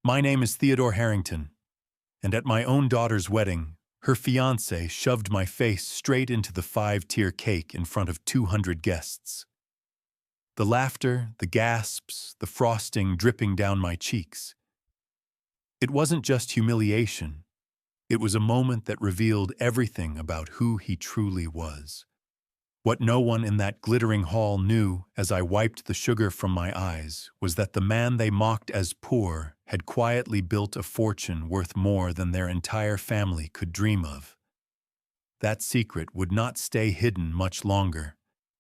My name is Theodore Harrington, and at my own daughter's wedding, her fiancé shoved my face straight into the five-tier cake in front of 200 guests. The laughter, the gasps, the frosting dripping down my cheeks. It wasn't just humiliation. It was a moment that revealed everything about who he truly was. What no one in that glittering hall knew as I wiped the sugar from my eyes was that the man they mocked as poor had quietly built a fortune worth more than their entire family could dream of. That secret would not stay hidden much longer,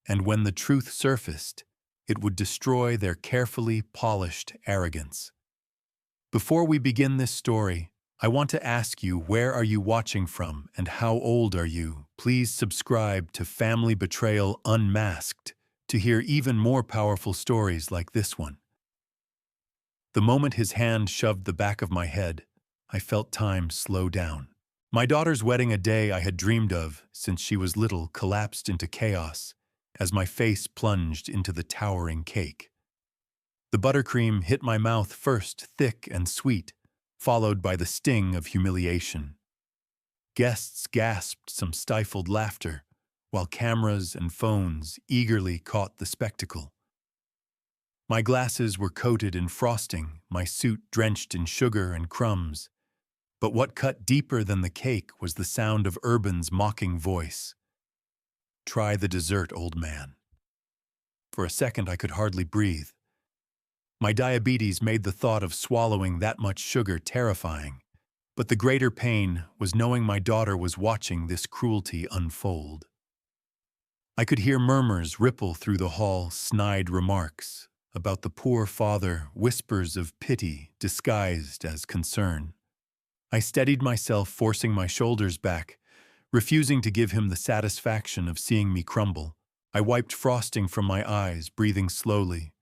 and when the truth surfaced, it would destroy their carefully polished arrogance. Before we begin this story, I want to ask you, where are you watching from and how old are you? Please subscribe to Family Betrayal Unmasked to hear even more powerful stories like this one. The moment his hand shoved the back of my head, I felt time slow down. My daughter's wedding, a day I had dreamed of since she was little, collapsed into chaos as my face plunged into the towering cake. The buttercream hit my mouth first, thick and sweet, followed by the sting of humiliation. Guests gasped some stifled laughter, while cameras and phones eagerly caught the spectacle. My glasses were coated in frosting, my suit drenched in sugar and crumbs. But what cut deeper than the cake was the sound of Urban's mocking voice. "Try the dessert, old man." For a second I could hardly breathe. My diabetes made the thought of swallowing that much sugar terrifying, but the greater pain was knowing my daughter was watching this cruelty unfold. I could hear murmurs ripple through the hall, snide remarks about the poor father, whispers of pity disguised as concern. I steadied myself, forcing my shoulders back, refusing to give him the satisfaction of seeing me crumble. I wiped frosting from my eyes, breathing slowly,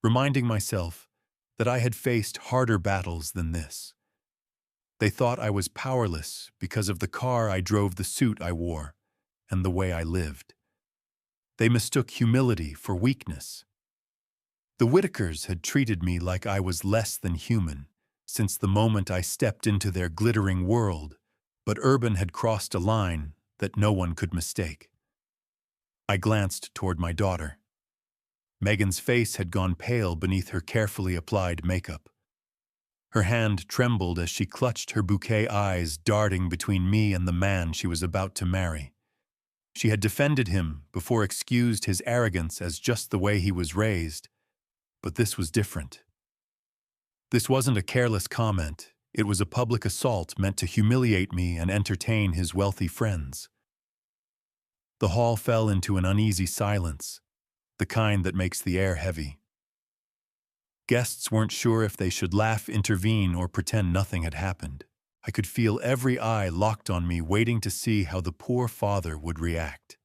reminding myself that I had faced harder battles than this. They thought I was powerless because of the car I drove, the suit I wore, and the way I lived. They mistook humility for weakness. The Whitakers had treated me like I was less than human since the moment I stepped into their glittering world, but Urban had crossed a line that no one could mistake. I glanced toward my daughter. Megan's face had gone pale beneath her carefully applied makeup. Her hand trembled as she clutched her bouquet, eyes darting between me and the man she was about to marry. She had defended him before, excused his arrogance as just the way he was raised, but this was different. This wasn't a careless comment, it was a public assault meant to humiliate me and entertain his wealthy friends. The hall fell into an uneasy silence, the kind that makes the air heavy. Guests weren't sure if they should laugh, intervene, or pretend nothing had happened. I could feel every eye locked on me, waiting to see how the poor father would react.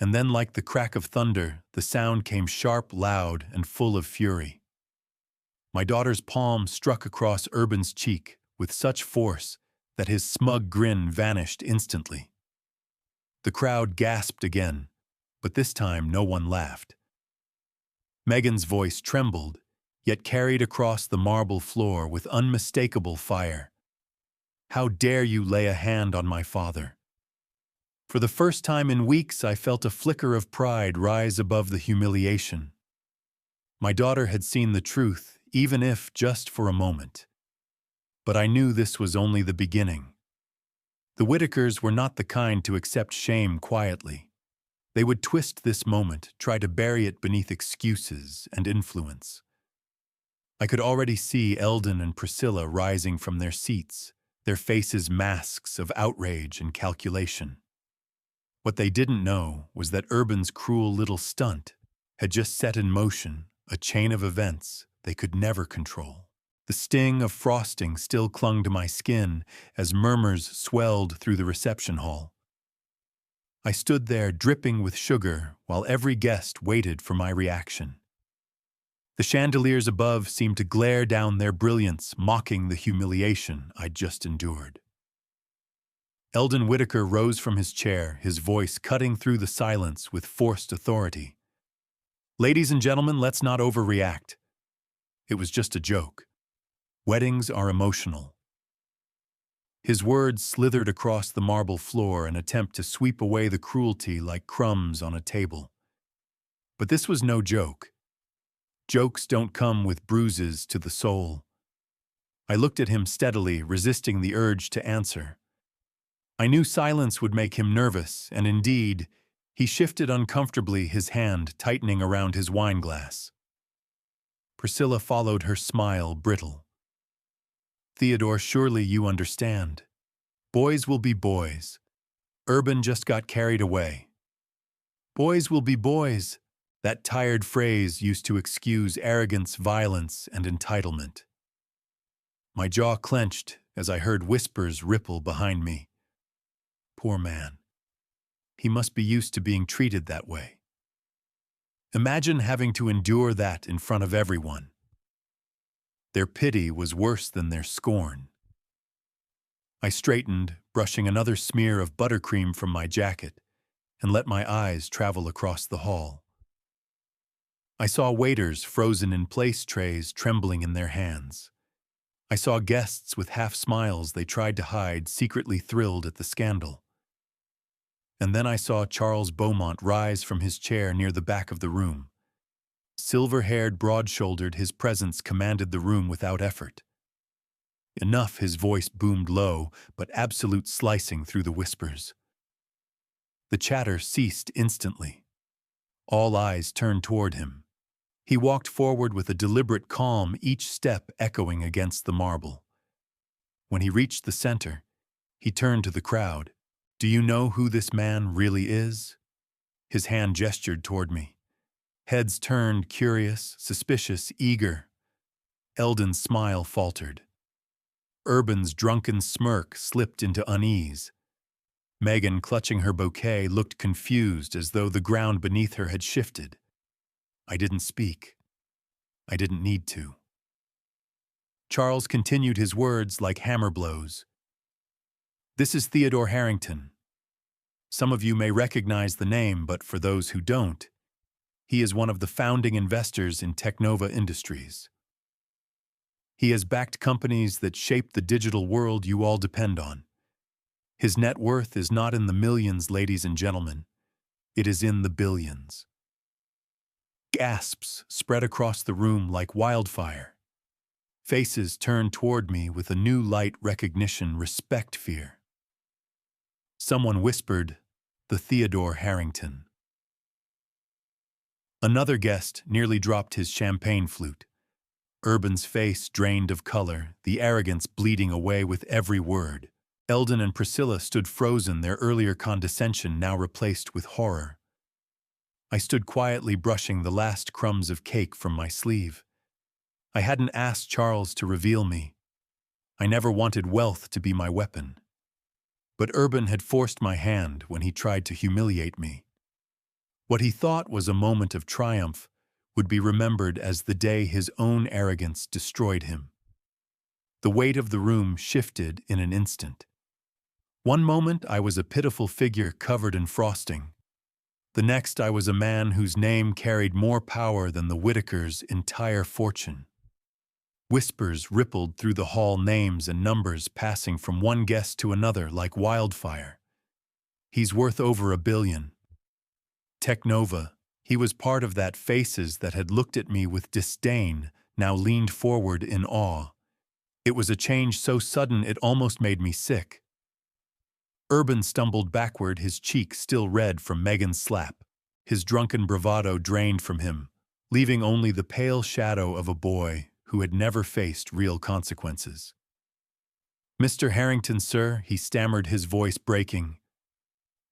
And then, like the crack of thunder, the sound came sharp, loud, and full of fury. My daughter's palm struck across Urban's cheek with such force that his smug grin vanished instantly. The crowd gasped again, but this time no one laughed. Megan's voice trembled, yet carried across the marble floor with unmistakable fire. "How dare you lay a hand on my father?" For the first time in weeks, I felt a flicker of pride rise above the humiliation. My daughter had seen the truth, even if just for a moment. But I knew this was only the beginning. The Whitakers were not the kind to accept shame quietly. They would twist this moment, try to bury it beneath excuses and influence. I could already see Eldon and Priscilla rising from their seats, their faces masks of outrage and calculation. What they didn't know was that Urban's cruel little stunt had just set in motion a chain of events they could never control. The sting of frosting still clung to my skin as murmurs swelled through the reception hall. I stood there dripping with sugar while every guest waited for my reaction. The chandeliers above seemed to glare down their brilliance, mocking the humiliation I'd just endured. Eldon Whitaker rose from his chair, his voice cutting through the silence with forced authority. "Ladies and gentlemen, let's not overreact. It was just a joke." Weddings are emotional. His words slithered across the marble floor, an attempt to sweep away the cruelty like crumbs on a table. But this was no joke. Jokes don't come with bruises to the soul. I looked at him steadily, resisting the urge to answer. I knew silence would make him nervous, and indeed, he shifted uncomfortably, his hand tightening around his wineglass. Priscilla followed her smile, brittle. Theodore, surely you understand. Boys will be boys. Urban just got carried away. Boys will be boys. That tired phrase used to excuse arrogance, violence, and entitlement. My jaw clenched as I heard whispers ripple behind me. Poor man. He must be used to being treated that way. Imagine having to endure that in front of everyone. Their pity was worse than their scorn. I straightened, brushing another smear of buttercream from my jacket, and let my eyes travel across the hall. I saw waiters frozen in place trays trembling in their hands. I saw guests with half smiles they tried to hide, secretly thrilled at the scandal. And then I saw Charles Beaumont rise from his chair near the back of the room. Silver-haired, broad-shouldered, his presence commanded the room without effort. Enough, his voice boomed low, but absolute, slicing through the whispers. The chatter ceased instantly. All eyes turned toward him. He walked forward with a deliberate calm, each step echoing against the marble. When he reached the center, he turned to the crowd. Do you know who this man really is? His hand gestured toward me. Heads turned, curious, suspicious, eager. Eldon's smile faltered. Urban's drunken smirk slipped into unease. Megan, clutching her bouquet, looked confused, as though the ground beneath her had shifted. I didn't speak. I didn't need to. Charles continued his words like hammer blows. This is Theodore Harrington. Some of you may recognize the name, but for those who don't, he is one of the founding investors in Technova Industries. He has backed companies that shape the digital world you all depend on. His net worth is not in the millions, ladies and gentlemen. It is in the billions. Gasps spread across the room like wildfire. Faces turned toward me with a new light: recognition, respect, fear. Someone whispered, "The Theodore Harrington." Another guest nearly dropped his champagne flute. Urban's face drained of color, the arrogance bleeding away with every word. Eldon and Priscilla stood frozen, their earlier condescension now replaced with horror. I stood quietly, brushing the last crumbs of cake from my sleeve. I hadn't asked Charles to reveal me. I never wanted wealth to be my weapon. But Urban had forced my hand when he tried to humiliate me. What he thought was a moment of triumph would be remembered as the day his own arrogance destroyed him. The weight of the room shifted in an instant. One moment I was a pitiful figure covered in frosting. The next I was a man whose name carried more power than the Whitakers' entire fortune. Whispers rippled through the hall, names and numbers passing from one guest to another like wildfire. He's worth over $1 billion. Technova, he was part of that. Faces that had looked at me with disdain now leaned forward in awe. It was a change so sudden it almost made me sick. Urban stumbled backward, his cheek still red from Megan's slap. His drunken bravado drained from him, leaving only the pale shadow of a boy who had never faced real consequences. "Mr. Harrington, sir," he stammered, his voice breaking.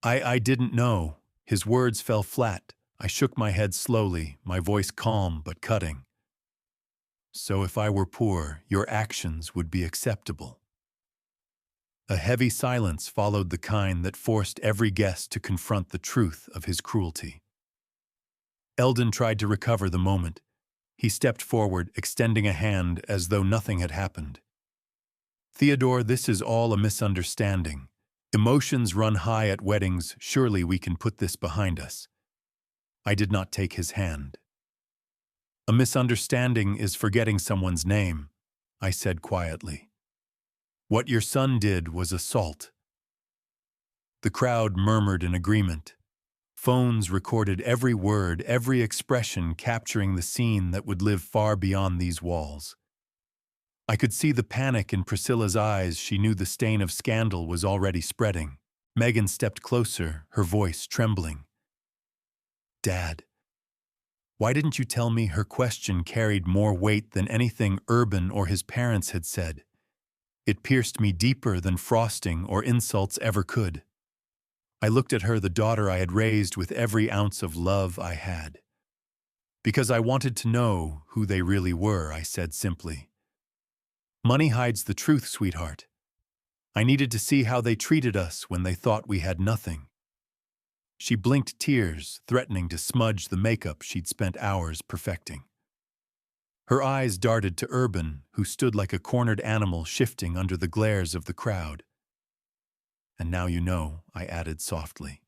I didn't know." His words fell flat. I shook my head slowly, my voice calm but cutting. "So if I were poor, your actions would be acceptable." A heavy silence followed, the kind that forced every guest to confront the truth of his cruelty. Eldon tried to recover the moment. He stepped forward, extending a hand as though nothing had happened. "Theodore, this is all a misunderstanding. Emotions run high at weddings. Surely we can put this behind us." I did not take his hand. "A misunderstanding is forgetting someone's name. I said quietly. What your son did was assault. The crowd murmured in agreement. Phones recorded every word, every expression, capturing the scene that would live far beyond these walls. I could see the panic in Priscilla's eyes. She knew the stain of scandal was already spreading. Megan stepped closer, her voice trembling. Dad, why didn't you tell me? Her question carried more weight than anything Urban or his parents had said. It pierced me deeper than frosting or insults ever could. I looked at her, the daughter I had raised with every ounce of love I had. Because I wanted to know who they really were, I said simply. Money hides the truth, sweetheart. I needed to see how they treated us when they thought we had nothing. She blinked, tears threatening to smudge the makeup she'd spent hours perfecting. Her eyes darted to Urban, who stood like a cornered animal shifting under the glares of the crowd. And now you know, I added softly.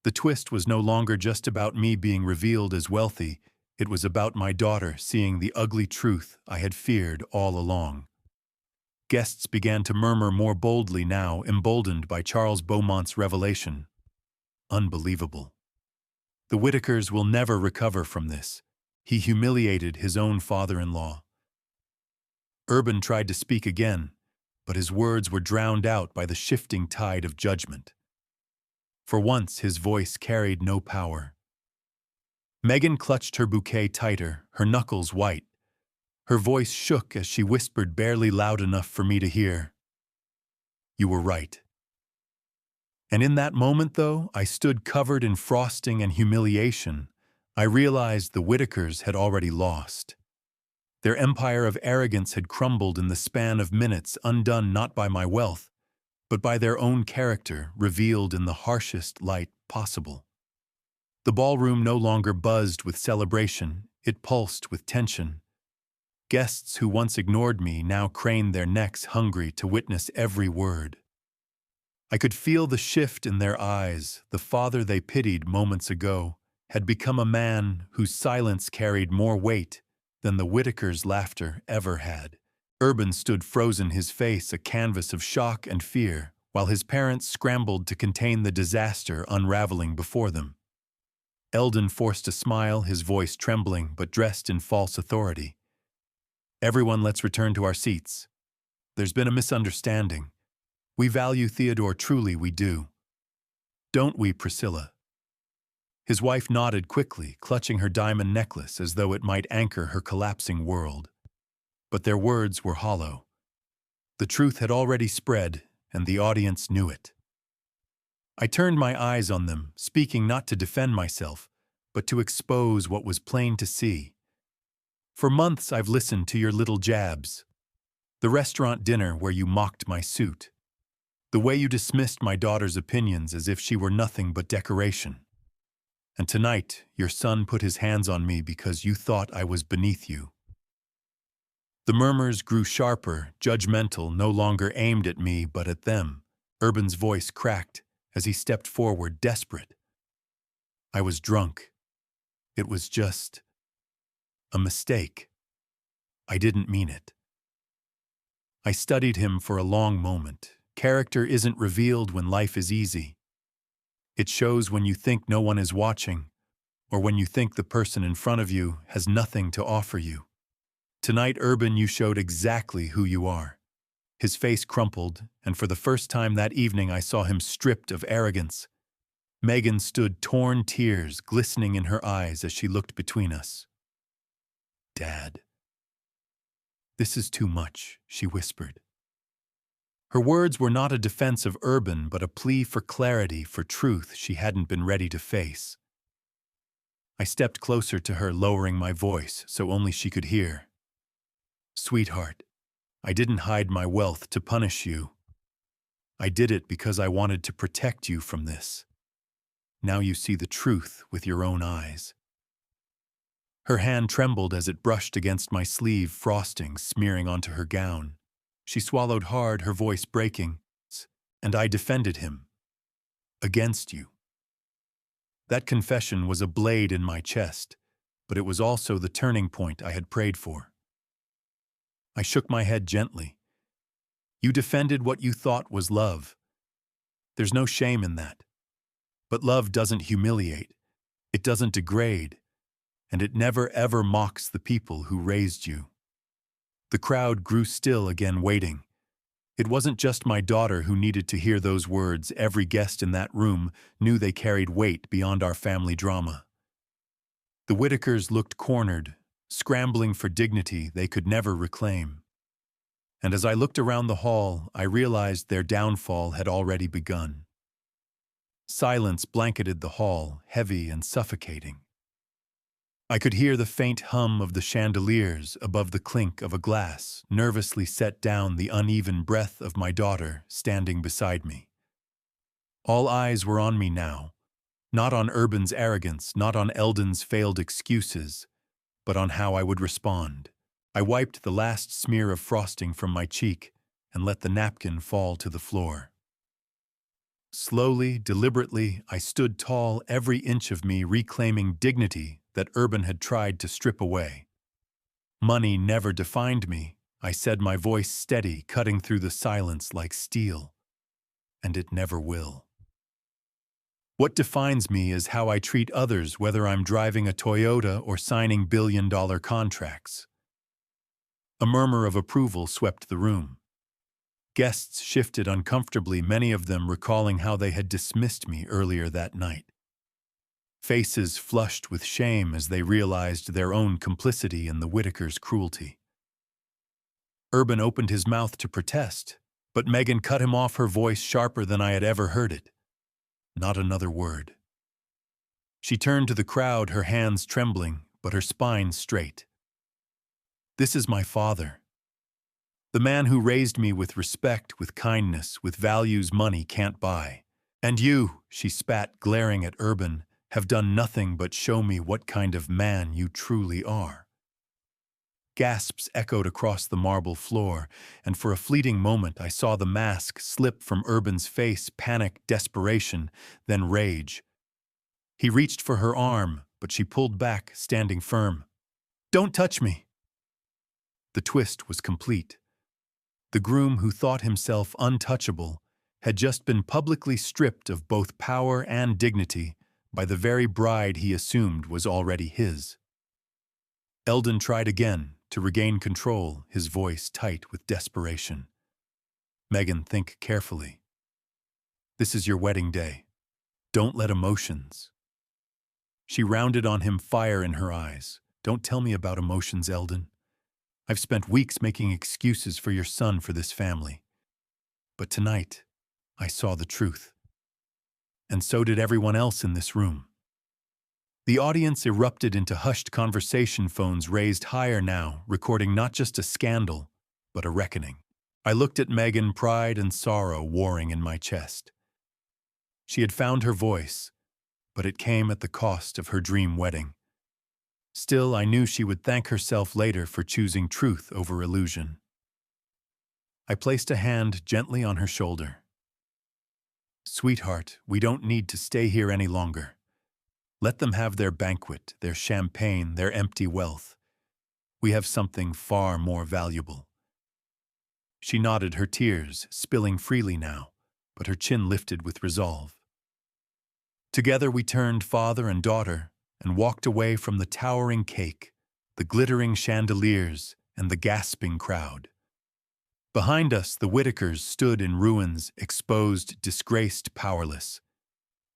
The twist was no longer just about me being revealed as wealthy. It was about my daughter seeing the ugly truth I had feared all along. Guests began to murmur more boldly now, emboldened by Charles Beaumont's revelation. Unbelievable. The Whitakers will never recover from this. He humiliated his own father-in-law. Urban tried to speak again, but his words were drowned out by the shifting tide of judgment. For once, his voice carried no power. Megan clutched her bouquet tighter, her knuckles white. Her voice shook as she whispered, barely loud enough for me to hear. You were right. And in that moment, though, I stood covered in frosting and humiliation. I realized the Whitakers had already lost. Their empire of arrogance had crumbled in the span of minutes, undone not by my wealth, but by their own character, revealed in the harshest light possible. The ballroom no longer buzzed with celebration, it pulsed with tension. Guests who once ignored me now craned their necks, hungry to witness every word. I could feel the shift in their eyes. The father they pitied moments ago had become a man whose silence carried more weight than the Whitakers' laughter ever had. Urban stood frozen, his face a canvas of shock and fear, while his parents scrambled to contain the disaster unraveling before them. Eldon forced a smile, his voice trembling but dressed in false authority. Everyone, let's return to our seats. There's been a misunderstanding. We value Theodore, truly we do. Don't we, Priscilla? His wife nodded quickly, clutching her diamond necklace as though it might anchor her collapsing world. But their words were hollow. The truth had already spread, and the audience knew it. I turned my eyes on them, speaking not to defend myself, but to expose what was plain to see. For months I've listened to your little jabs. The restaurant dinner where you mocked my suit. The way you dismissed my daughter's opinions as if she were nothing but decoration. And tonight, your son put his hands on me because you thought I was beneath you. The murmurs grew sharper, judgmental, no longer aimed at me but at them. Urban's voice cracked as he stepped forward, desperate. I was drunk. It was just a mistake. I didn't mean it. I studied him for a long moment. Character isn't revealed when life is easy. It shows when you think no one is watching, or when you think the person in front of you has nothing to offer you. Tonight, Urban, you showed exactly who you are. His face crumpled, and for the first time that evening I saw him stripped of arrogance. Megan stood, torn, tears glistening in her eyes as she looked between us. Dad. This is too much, she whispered. Her words were not a defense of Urban, but a plea for clarity, for truth she hadn't been ready to face. I stepped closer to her, lowering my voice so only she could hear. Sweetheart, I didn't hide my wealth to punish you. I did it because I wanted to protect you from this. Now you see the truth with your own eyes. Her hand trembled as it brushed against my sleeve, frosting smearing onto her gown. She swallowed hard, her voice breaking, and I defended him. Against you. That confession was a blade in my chest, but it was also the turning point I had prayed for. I shook my head gently. You defended what you thought was love. There's no shame in that. But love doesn't humiliate. It doesn't degrade. And it never ever mocks the people who raised you. The crowd grew still again, waiting. It wasn't just my daughter who needed to hear those words. Every guest in that room knew they carried weight beyond our family drama. The Whitakers looked cornered, scrambling for dignity they could never reclaim. And as I looked around the hall, I realized their downfall had already begun. Silence blanketed the hall, heavy and suffocating. I could hear the faint hum of the chandeliers above the clink of a glass nervously set down, the uneven breath of my daughter standing beside me. All eyes were on me now, not on Urban's arrogance, not on Eldon's failed excuses, but on how I would respond. I wiped the last smear of frosting from my cheek and let the napkin fall to the floor. Slowly, deliberately, I stood tall, every inch of me reclaiming dignity that Urban had tried to strip away. Money never defined me, I said, my voice steady, cutting through the silence like steel. And it never will. What defines me is how I treat others, whether I'm driving a Toyota or signing billion-dollar contracts. A murmur of approval swept the room. Guests shifted uncomfortably, many of them recalling how they had dismissed me earlier that night. Faces flushed with shame as they realized their own complicity in the Whitakers' cruelty. Urban opened his mouth to protest, but Megan cut him off, her voice sharper than I had ever heard it. Not another word. She turned to the crowd, her hands trembling, but her spine straight. This is my father. The man who raised me with respect, with kindness, with values money can't buy. And you, she spat, glaring at Urban, have done nothing but show me what kind of man you truly are. Gasps echoed across the marble floor, and for a fleeting moment I saw the mask slip from Urban's face, panic, desperation, then rage. He reached for her arm, but she pulled back, standing firm. Don't touch me! The twist was complete. The groom who thought himself untouchable had just been publicly stripped of both power and dignity by the very bride he assumed was already his. Eldon tried again to regain control, his voice tight with desperation. Megan, think carefully. This is your wedding day. Don't let emotions. She rounded on him, fire in her eyes. Don't tell me about emotions, Eldon. I've spent weeks making excuses for your son, for this family. But tonight, I saw the truth. And so did everyone else in this room. The audience erupted into hushed conversation, phones raised higher now, recording not just a scandal, but a reckoning. I looked at Megan, pride and sorrow warring in my chest. She had found her voice, but it came at the cost of her dream wedding. Still, I knew she would thank herself later for choosing truth over illusion. I placed a hand gently on her shoulder. Sweetheart, we don't need to stay here any longer. Let them have their banquet, their champagne, their empty wealth. We have something far more valuable. She nodded, her tears spilling freely now, but her chin lifted with resolve. Together we turned father and daughter and walked away from the towering cake, the glittering chandeliers, and the gasping crowd. Behind us, the Whitakers stood in ruins, exposed, disgraced, powerless.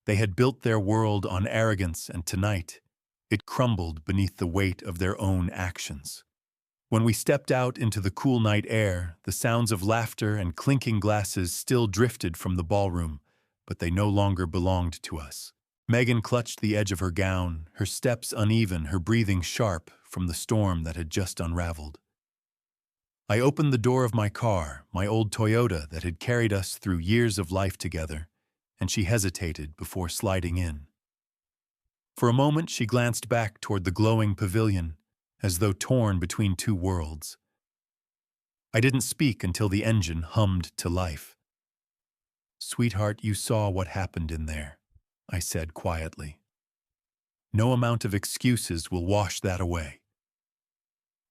They had built their world on arrogance, and tonight, it crumbled beneath the weight of their own actions. When we stepped out into the cool night air, the sounds of laughter and clinking glasses still drifted from the ballroom, but they no longer belonged to us. Megan clutched the edge of her gown, her steps uneven, her breathing sharp from the storm that had just unraveled. I opened the door of my car, my old Toyota that had carried us through years of life together, and she hesitated before sliding in. For a moment she glanced back toward the glowing pavilion, as though torn between two worlds. I didn't speak until the engine hummed to life. Sweetheart, you saw what happened in there, I said quietly. No amount of excuses will wash that away.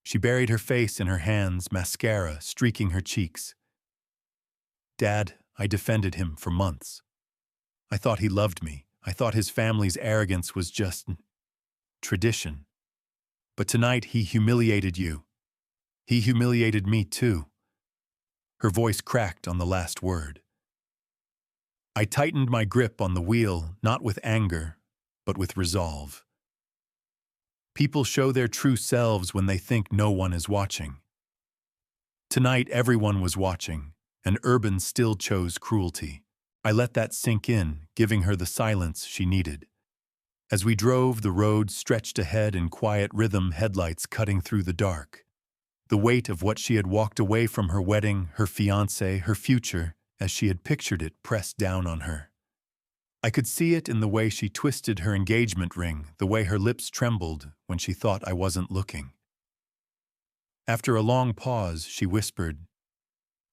She buried her face in her hands, mascara streaking her cheeks. Dad, I defended him for months. I thought he loved me. I thought his family's arrogance was just tradition. But tonight he humiliated you. He humiliated me too. Her voice cracked on the last word. I tightened my grip on the wheel, not with anger, but with resolve. People show their true selves when they think no one is watching. Tonight everyone was watching, and Urban still chose cruelty. I let that sink in, giving her the silence she needed. As we drove, the road stretched ahead in quiet rhythm, headlights cutting through the dark. The weight of what she had walked away from her wedding, her fiancé, her future, as she had pictured it, pressed down on her. I could see it in the way she twisted her engagement ring, the way her lips trembled when she thought I wasn't looking. After a long pause, she whispered,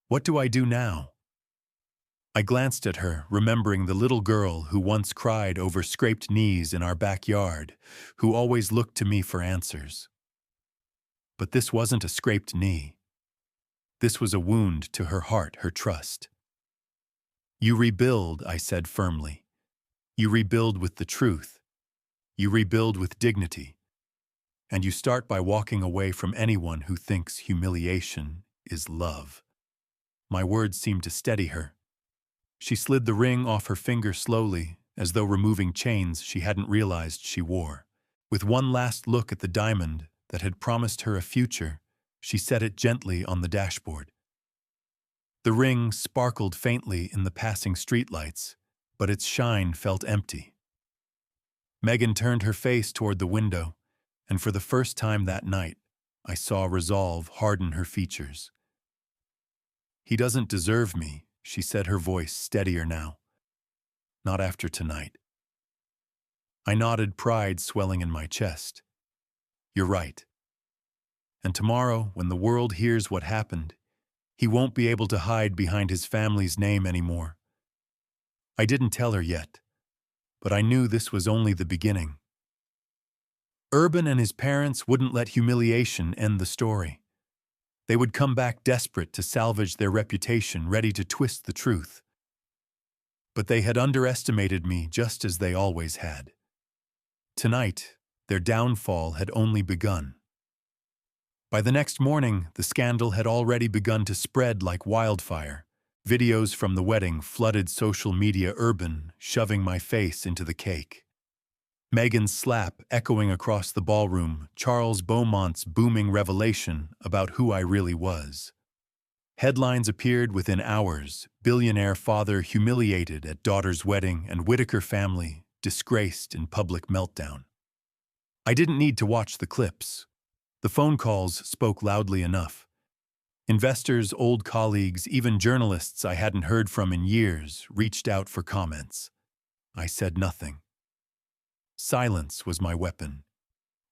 "What do I do now?" I glanced at her, remembering the little girl who once cried over scraped knees in our backyard, who always looked to me for answers. But this wasn't a scraped knee. This was a wound to her heart, her trust. "You rebuild," I said firmly. "You rebuild with the truth. You rebuild with dignity. And you start by walking away from anyone who thinks humiliation is love." My words seemed to steady her. She slid the ring off her finger slowly, as though removing chains she hadn't realized she wore. With one last look at the diamond that had promised her a future, she set it gently on the dashboard. The ring sparkled faintly in the passing streetlights, but its shine felt empty. Megan turned her face toward the window, and for the first time that night, I saw resolve harden her features. "He doesn't deserve me," she said, her voice steadier now. "Not after tonight." I nodded, pride swelling in my chest. "You're right. And tomorrow, when the world hears what happened, he won't be able to hide behind his family's name anymore." I didn't tell her yet, but I knew this was only the beginning. Urban and his parents wouldn't let humiliation end the story. They would come back desperate to salvage their reputation, ready to twist the truth. But they had underestimated me just as they always had. Tonight, their downfall had only begun. By the next morning, the scandal had already begun to spread like wildfire. Videos from the wedding flooded social media, Urban shoving my face into the cake. Megan's slap echoing across the ballroom, Charles Beaumont's booming revelation about who I really was. Headlines appeared within hours: billionaire father humiliated at daughter's wedding and Whitaker family disgraced in public meltdown. I didn't need to watch the clips. The phone calls spoke loudly enough. Investors, old colleagues, even journalists I hadn't heard from in years reached out for comments. I said nothing. Silence was my weapon.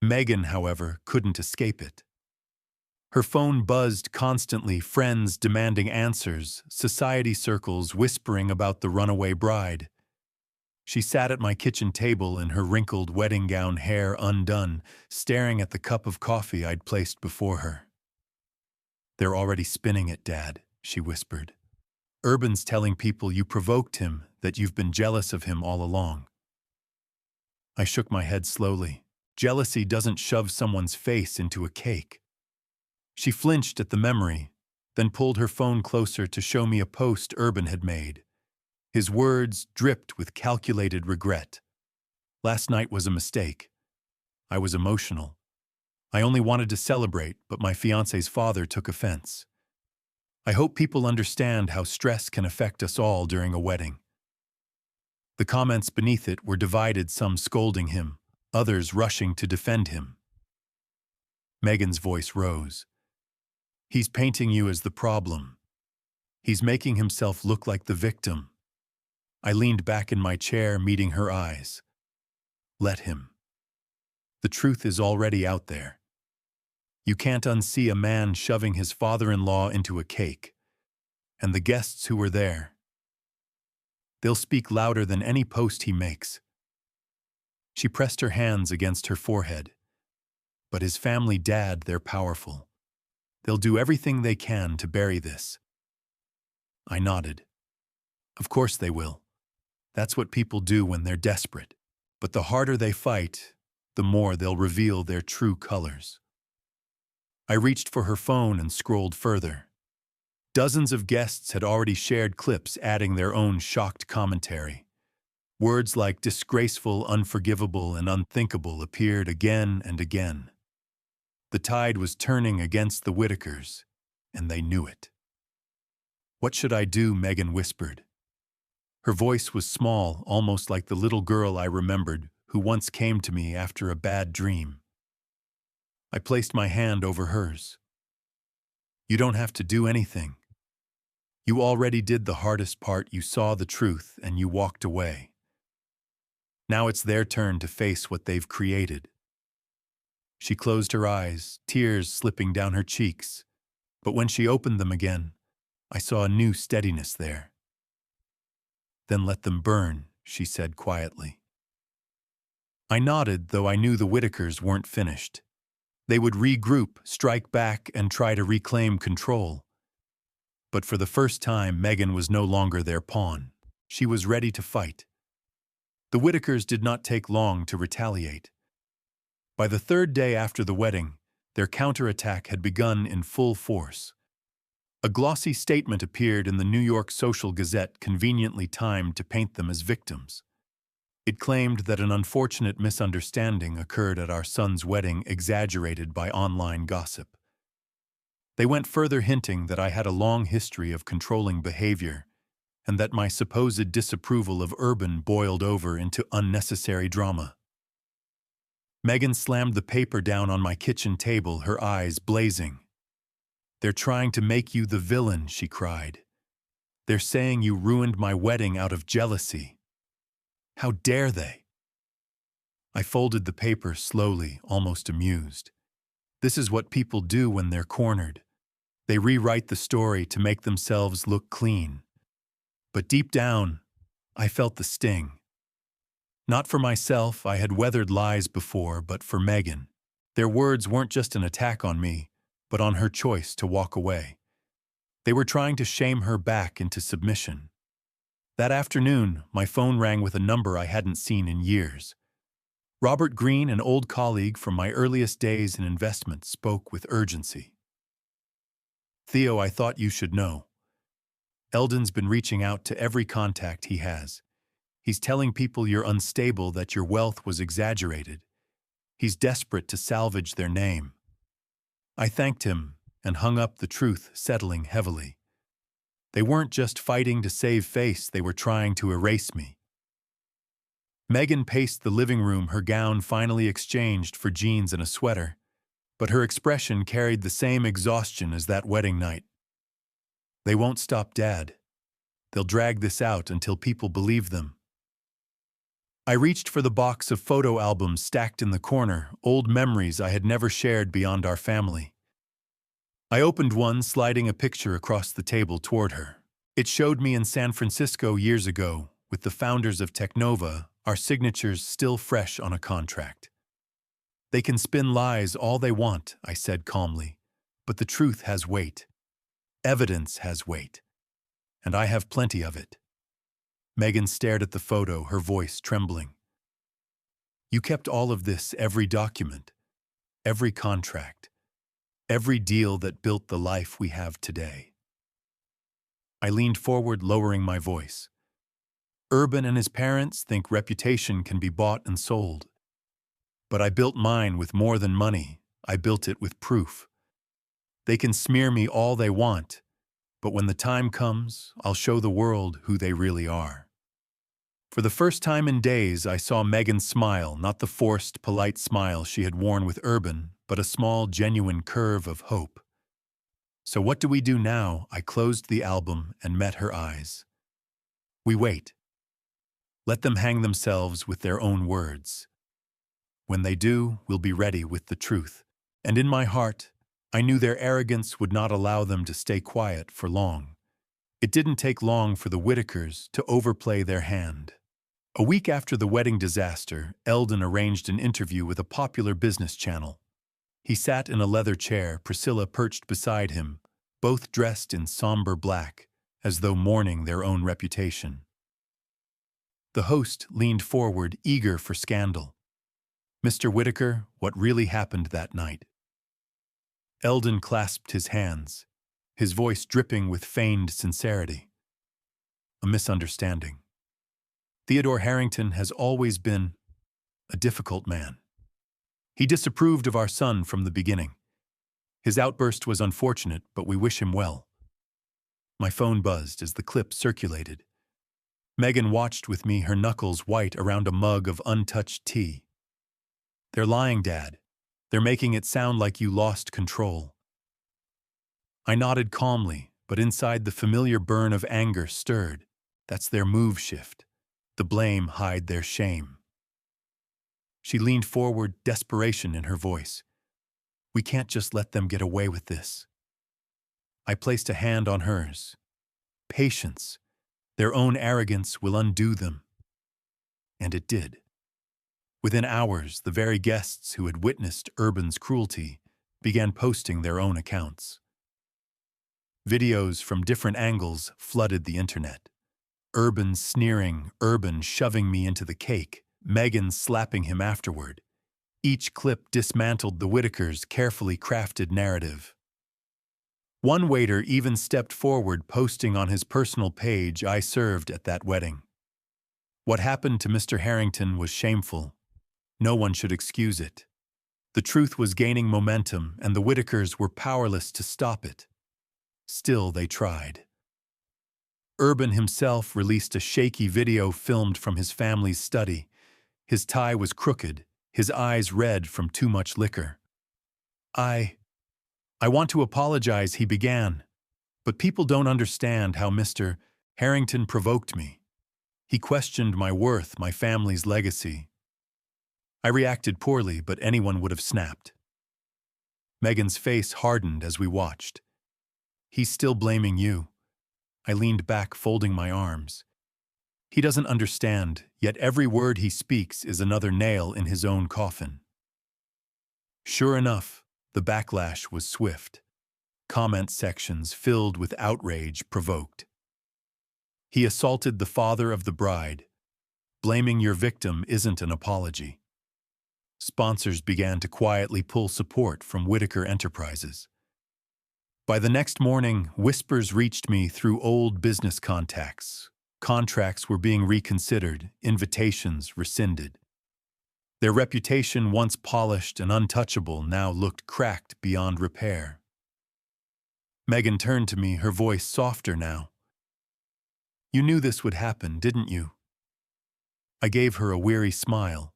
Megan, however, couldn't escape it. Her phone buzzed constantly, friends demanding answers, society circles whispering about the runaway bride. She sat at my kitchen table in her wrinkled wedding gown, hair undone, staring at the cup of coffee I'd placed before her. "They're already spinning it, Dad," she whispered. "Urban's telling people you provoked him, that you've been jealous of him all along." I shook my head slowly. Jealousy doesn't shove someone's face into a cake. She flinched at the memory, then pulled her phone closer to show me a post Urban had made. His words dripped with calculated regret. "Last night was a mistake. I was emotional. I only wanted to celebrate, but my fiancé's father took offense. I hope people understand how stress can affect us all during a wedding." The comments beneath it were divided, some scolding him, others rushing to defend him. Megan's voice rose. "He's painting you as the problem. He's making himself look like the victim." I leaned back in my chair, meeting her eyes. "Let him. The truth is already out there. You can't unsee a man shoving his father-in-law into a cake. And the guests who were there, they'll speak louder than any post he makes." She pressed her hands against her forehead. But his family dad, they're powerful. They'll do everything they can to bury this. I nodded. Of course they will. That's what people do when they're desperate. But the harder they fight, the more they'll reveal their true colors. I reached for her phone and scrolled further. Dozens of guests had already shared clips adding their own shocked commentary. Words like disgraceful, unforgivable, and unthinkable appeared again and again. The tide was turning against the Whitakers, and they knew it. "What should I do?" Megan whispered. Her voice was small, almost like the little girl I remembered who once came to me after a bad dream. I placed my hand over hers. "You don't have to do anything. You already did the hardest part. You saw the truth and you walked away. Now it's their turn to face what they've created." She closed her eyes, tears slipping down her cheeks. But when she opened them again, I saw a new steadiness there. "Then let them burn," she said quietly. I nodded, though I knew the Whitakers weren't finished. They would regroup, strike back, and try to reclaim control. But for the first time, Megan was no longer their pawn. She was ready to fight. The Whitakers did not take long to retaliate. By the third day after the wedding, their counterattack had begun in full force. A glossy statement appeared in the New York Social Gazette, conveniently timed to paint them as victims. It claimed that an unfortunate misunderstanding occurred at our son's wedding, exaggerated by online gossip. They went further, hinting that I had a long history of controlling behavior and that my supposed disapproval of Urban boiled over into unnecessary drama. Megan slammed the paper down on my kitchen table, her eyes blazing. "They're trying to make you the villain," she cried. "They're saying you ruined my wedding out of jealousy. How dare they?" I folded the paper slowly, almost amused. This is what people do when they're cornered. They rewrite the story to make themselves look clean. But deep down, I felt the sting. Not for myself, I had weathered lies before, but for Megan. Their words weren't just an attack on me, but on her choice to walk away. They were trying to shame her back into submission. That afternoon, my phone rang with a number I hadn't seen in years. Robert Green, an old colleague from my earliest days in investment, spoke with urgency. "Theo, I thought you should know. Eldon's been reaching out to every contact he has. He's telling people you're unstable, that your wealth was exaggerated. He's desperate to salvage their name." I thanked him and hung up, the truth settling heavily. They weren't just fighting to save face, they were trying to erase me. Megan paced the living room, her gown finally exchanged for jeans and a sweater, but her expression carried the same exhaustion as that wedding night. "They won't stop, Dad. They'll drag this out until people believe them." I reached for the box of photo albums stacked in the corner, old memories I had never shared beyond our family. I opened one, sliding a picture across the table toward her. It showed me in San Francisco years ago, with the founders of Technova, our signatures still fresh on a contract. "They can spin lies all they want," I said calmly, "but the truth has weight. Evidence has weight. And I have plenty of it." Megan stared at the photo, her voice trembling. "You kept all of this, every document, every contract, every deal that built the life we have today." I leaned forward, lowering my voice. "Urban and his parents think reputation can be bought and sold. But I built mine with more than money. I built it with proof. They can smear me all they want, but when the time comes, I'll show the world who they really are." For the first time in days, I saw Megan smile, not the forced, polite smile she had worn with Urban, but a small, genuine curve of hope. "So what do we do now?" I closed the album and met her eyes. "We wait. Let them hang themselves with their own words. When they do, we'll be ready with the truth." And in my heart, I knew their arrogance would not allow them to stay quiet for long. It didn't take long for the Whitakers to overplay their hand. A week after the wedding disaster, Eldon arranged an interview with a popular business channel. He sat in a leather chair, Priscilla perched beside him, both dressed in somber black, as though mourning their own reputation. The host leaned forward, eager for scandal. "Mr. Whitaker, what really happened that night?" Eldon clasped his hands, his voice dripping with feigned sincerity. "A misunderstanding. Theodore Harrington has always been a difficult man. He disapproved of our son from the beginning. His outburst was unfortunate, but we wish him well." My phone buzzed as the clip circulated. Megan watched with me, her knuckles white around a mug of untouched tea. "They're lying, Dad. They're making it sound like you lost control." I nodded calmly, but inside the familiar burn of anger stirred. That's their move shift. The blame hide their shame. She leaned forward, desperation in her voice. "We can't just let them get away with this." I placed a hand on hers. "Patience. Their own arrogance will undo them." And it did. Within hours, the very guests who had witnessed Urban's cruelty began posting their own accounts. Videos from different angles flooded the internet. Urban sneering, Urban shoving me into the cake, Megan slapping him afterward. Each clip dismantled the Whitakers' carefully crafted narrative. One waiter even stepped forward, posting on his personal page, "I served at that wedding." What happened to Mr. Harrington was shameful. No one should excuse it. The truth was gaining momentum, and the Whitakers were powerless to stop it. Still, they tried. Urban himself released a shaky video filmed from his family's study. His tie was crooked, his eyes red from too much liquor. I want to apologize," he began. "But people don't understand how Mr. Harrington provoked me. He questioned my worth, my family's legacy." I reacted poorly, but anyone would have snapped. Megan's face hardened as we watched. "He's still blaming you." I leaned back, folding my arms. He doesn't understand, yet every word he speaks is another nail in his own coffin. Sure enough, the backlash was swift. Comment sections filled with outrage provoked. "He assaulted the father of the bride. Blaming your victim isn't an apology." Sponsors began to quietly pull support from Whitaker Enterprises. By the next morning, whispers reached me through old business contacts. Contracts were being reconsidered, invitations rescinded. Their reputation, once polished and untouchable, now looked cracked beyond repair. Megan turned to me, her voice softer now. "You knew this would happen, didn't you?" I gave her a weary smile.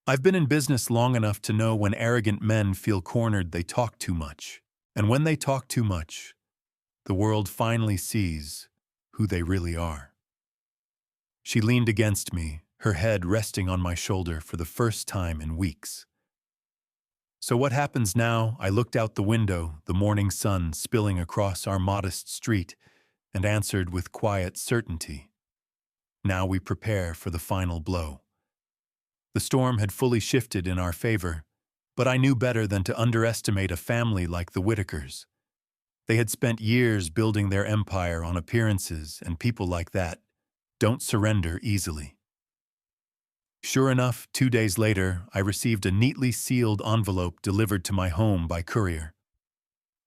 "I've been in business long enough to know when arrogant men feel cornered, they talk too much. And when they talk too much, the world finally sees who they really are." She leaned against me, her head resting on my shoulder for the first time in weeks. "So what happens now?" I looked out the window, the morning sun spilling across our modest street, and answered with quiet certainty. "Now we prepare for the final blow." The storm had fully shifted in our favor, but I knew better than to underestimate a family like the Whitakers. They had spent years building their empire on appearances, and people like that don't surrender easily. Sure enough, 2 days later, I received a neatly sealed envelope delivered to my home by courier.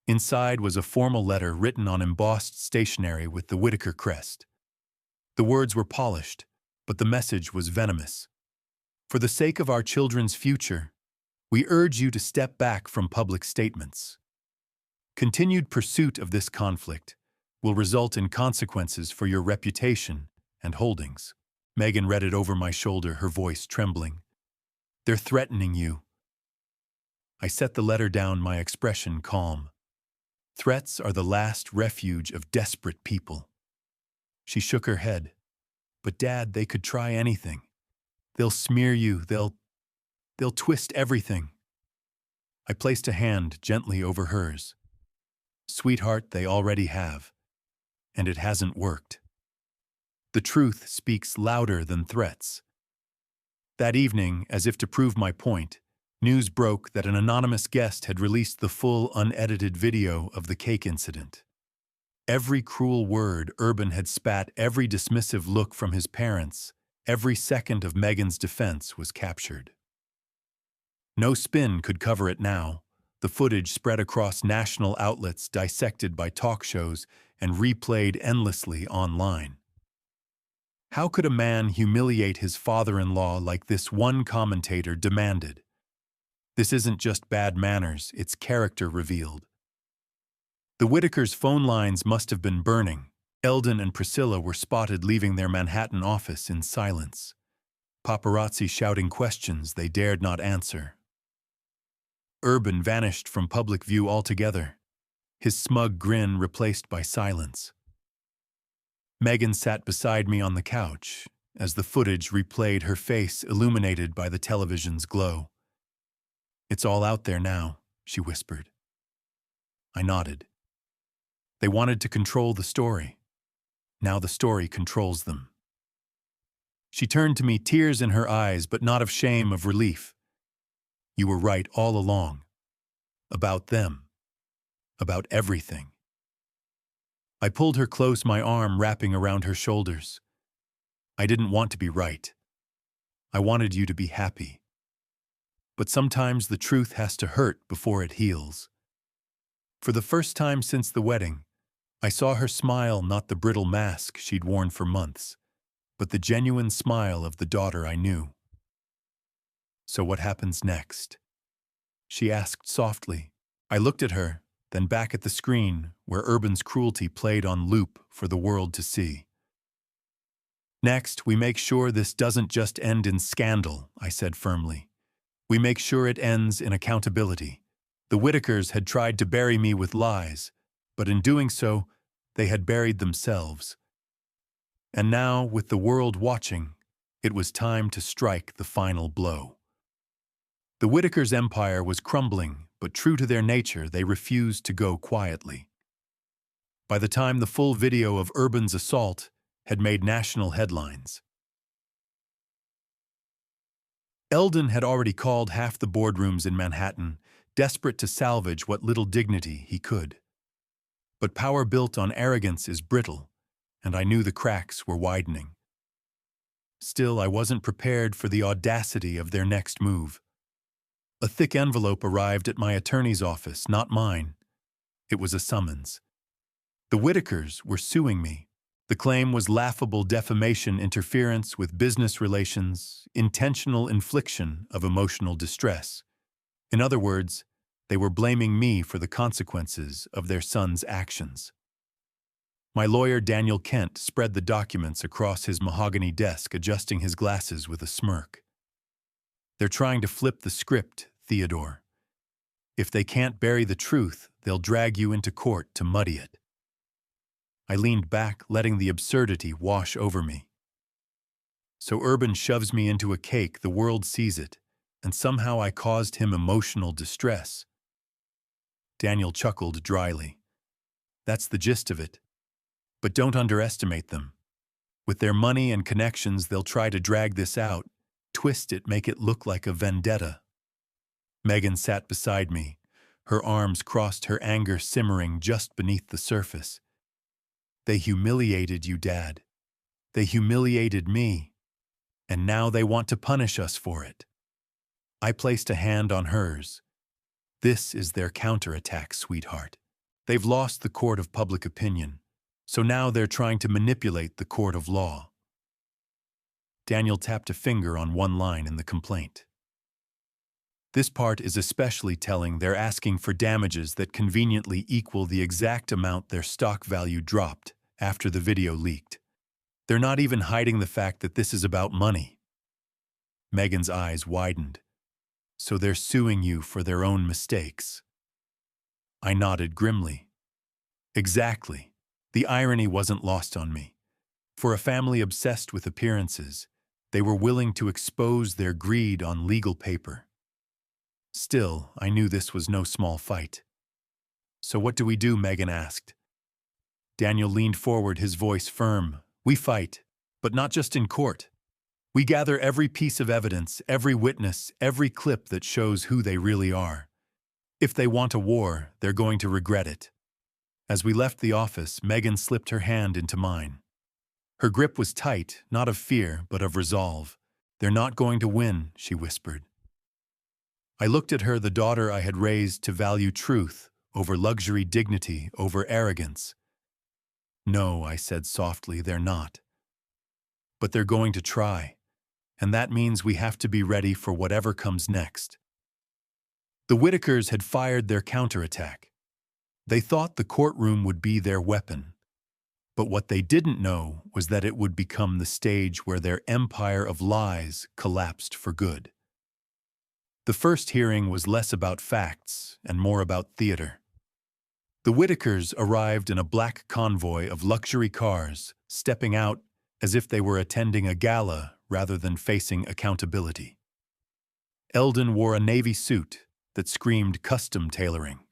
Inside was a formal letter written on embossed stationery with the Whitaker crest. The words were polished, but the message was venomous. "For the sake of our children's future, we urge you to step back from public statements. Continued pursuit of this conflict will result in consequences for your reputation and holdings." Megan read it over my shoulder, her voice trembling. "They're threatening you." I set the letter down, my expression calm. "Threats are the last refuge of desperate people." She shook her head. "But Dad, they could try anything. They'll smear you, they'll twist everything." I placed a hand gently over hers. "Sweetheart, they already have. And it hasn't worked. The truth speaks louder than threats." That evening, as if to prove my point, News broke that an anonymous guest had released the full, unedited video of the cake incident. Every cruel word Urban had spat, every dismissive look from his parents, every second of Megan's defense was captured. No spin could cover it now. The footage spread across national outlets, dissected by talk shows, and replayed endlessly online. How could a man humiliate his father-in-law like this? One commentator demanded. This isn't just bad manners, it's character revealed. The Whitakers' phone lines must have been burning. Eldon and Priscilla were spotted leaving their Manhattan office in silence. Paparazzi shouting questions they dared not answer. Urban vanished from public view altogether, his smug grin replaced by silence. Megan sat beside me on the couch as the footage replayed, her face illuminated by the television's glow. "It's all out there now," she whispered. I nodded. They wanted to control the story. Now the story controls them. She turned to me, tears in her eyes, but not of shame, of relief. "You were right all along. About them. About everything." I pulled her close, my arm wrapping around her shoulders. "I didn't want to be right. I wanted you to be happy. But sometimes the truth has to hurt before it heals." For the first time since the wedding, I saw her smile, not the brittle mask she'd worn for months, but the genuine smile of the daughter I knew. "So what happens next?" she asked softly. I looked at her, then back at the screen where Urban's cruelty played on loop for the world to see. "Next, we make sure this doesn't just end in scandal," I said firmly. "We make sure it ends in accountability. The Whitakers had tried to bury me with lies, but in doing so, they had buried themselves. And now, with the world watching, it was time to strike the final blow." The Whitakers' empire was crumbling, but true to their nature, they refused to go quietly. By the time the full video of Urban's assault had made national headlines, Eldon had already called half the boardrooms in Manhattan, desperate to salvage what little dignity he could. But power built on arrogance is brittle, and I knew the cracks were widening. Still, I wasn't prepared for the audacity of their next move. A thick envelope arrived at my attorney's office, not mine. It was a summons. The Whitakers were suing me. The claim was laughable defamation, interference with business relations, intentional infliction of emotional distress. In other words, they were blaming me for the consequences of their son's actions. My lawyer, Daniel Kent, spread the documents across his mahogany desk, adjusting his glasses with a smirk. "They're trying to flip the script, Theodore. If they can't bury the truth, they'll drag you into court to muddy it." I leaned back, letting the absurdity wash over me. So Urban shoves me into a cake, the world sees it, and somehow I caused him emotional distress. Daniel chuckled dryly. "That's the gist of it. But don't underestimate them. With their money and connections, they'll try to drag this out, twist it, make it look like a vendetta." Megan sat beside me, her arms crossed, her anger simmering just beneath the surface. "They humiliated you, Dad. They humiliated me. And now they want to punish us for it." I placed a hand on hers. "This is their counterattack, sweetheart. They've lost the court of public opinion, so now they're trying to manipulate the court of law." Daniel tapped a finger on one line in the complaint. "This part is especially telling. They're asking for damages that conveniently equal the exact amount their stock value dropped after the video leaked. They're not even hiding the fact that this is about money." Megan's eyes widened. "So they're suing you for their own mistakes?" I nodded grimly. Exactly. The irony wasn't lost on me. For a family obsessed with appearances, they were willing to expose their greed on legal paper. Still, I knew this was no small fight. "So what do we do?" Megan asked. Daniel leaned forward, his voice firm. "We fight, but not just in court. We gather every piece of evidence, every witness, every clip that shows who they really are. If they want a war, they're going to regret it. As we left the office, Megan slipped her hand into mine. Her grip was tight, not of fear, but of resolve. "They're not going to win," she whispered. I looked at her, the daughter I had raised to value truth over luxury, dignity over arrogance. "No," I said softly, "they're not. But they're going to try, and that means we have to be ready for whatever comes next." The Whitakers had fired their counterattack. They thought the courtroom would be their weapon. But what they didn't know was that it would become the stage where their empire of lies collapsed for good. The first hearing was less about facts and more about theater. The Whitakers arrived in a black convoy of luxury cars, stepping out as if they were attending a gala rather than facing accountability. Eldon wore a navy suit that screamed custom tailoring.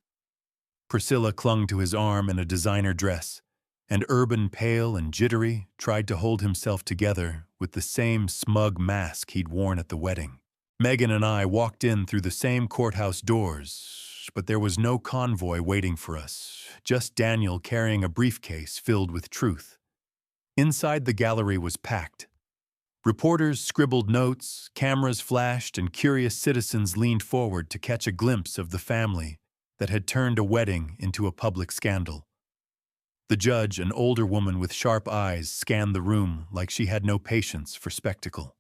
Priscilla clung to his arm in a designer dress, and Urban, pale and jittery, tried to hold himself together with the same smug mask he'd worn at the wedding. Megan and I walked in through the same courthouse doors, but there was no convoy waiting for us, just Daniel carrying a briefcase filled with truth. Inside, the gallery was packed. Reporters scribbled notes, cameras flashed, and curious citizens leaned forward to catch a glimpse of the family that had turned a wedding into a public scandal. The judge, an older woman with sharp eyes, scanned the room like she had no patience for spectacle.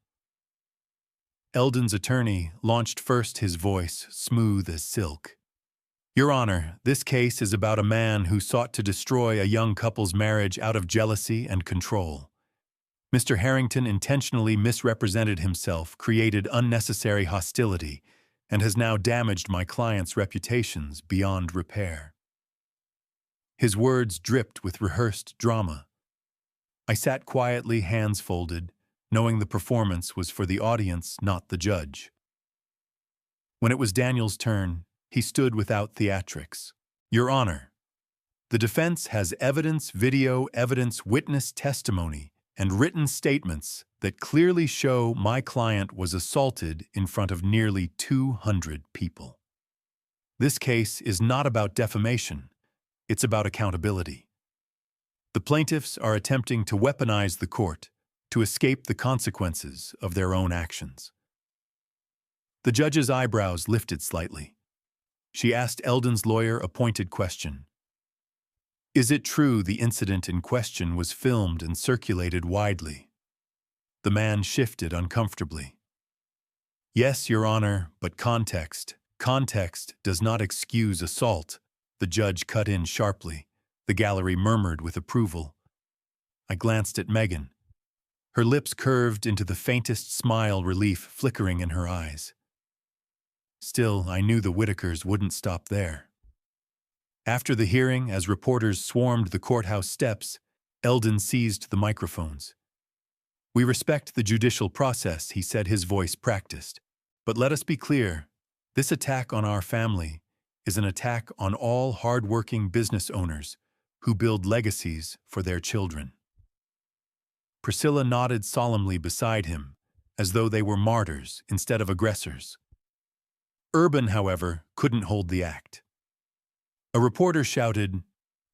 Eldon's attorney launched first, his voice smooth as silk. "Your Honor, this case is about a man who sought to destroy a young couple's marriage out of jealousy and control. Mr. Harrington intentionally misrepresented himself, created unnecessary hostility, and has now damaged my client's reputations beyond repair." His words dripped with rehearsed drama. I sat quietly, hands folded, knowing the performance was for the audience, not the judge. When it was Daniel's turn, he stood without theatrics. "Your Honor, the defense has evidence, video evidence, witness testimony, and written statements that clearly show my client was assaulted in front of nearly 200 people. This case is not about defamation. It's about accountability. The plaintiffs are attempting to weaponize the court to escape the consequences of their own actions." The judge's eyebrows lifted slightly. She asked Eldon's lawyer a pointed question. "Is it true the incident in question was filmed and circulated widely?" The man shifted uncomfortably. "Yes, Your Honor, but context does not excuse assault," the judge cut in sharply. The gallery murmured with approval. I glanced at Megan. Her lips curved into the faintest smile, relief flickering in her eyes. Still, I knew the Whitakers wouldn't stop there. After the hearing, as reporters swarmed the courthouse steps, Eldon seized the microphones. "We respect the judicial process," he said, his voice practiced. "But let us be clear, this attack on our family is an attack on all hard-working business owners who build legacies for their children." Priscilla nodded solemnly beside him, as though they were martyrs instead of aggressors. Urban, however, couldn't hold the act. A reporter shouted,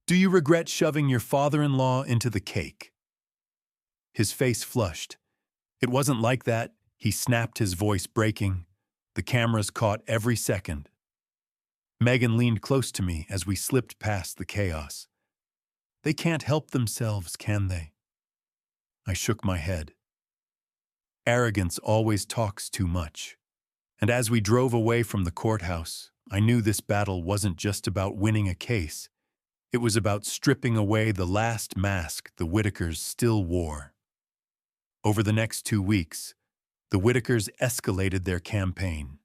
"Do you regret shoving your father-in-law into the cake?" His face flushed. "It wasn't like that," he snapped, his voice breaking. The cameras caught every second. Megan leaned close to me as we slipped past the chaos. "They can't help themselves, can they?" I shook my head. Arrogance always talks too much. And as we drove away from the courthouse, I knew this battle wasn't just about winning a case. It was about stripping away the last mask the Whitakers still wore. Over the next 2 weeks, the Whitakers escalated their campaign.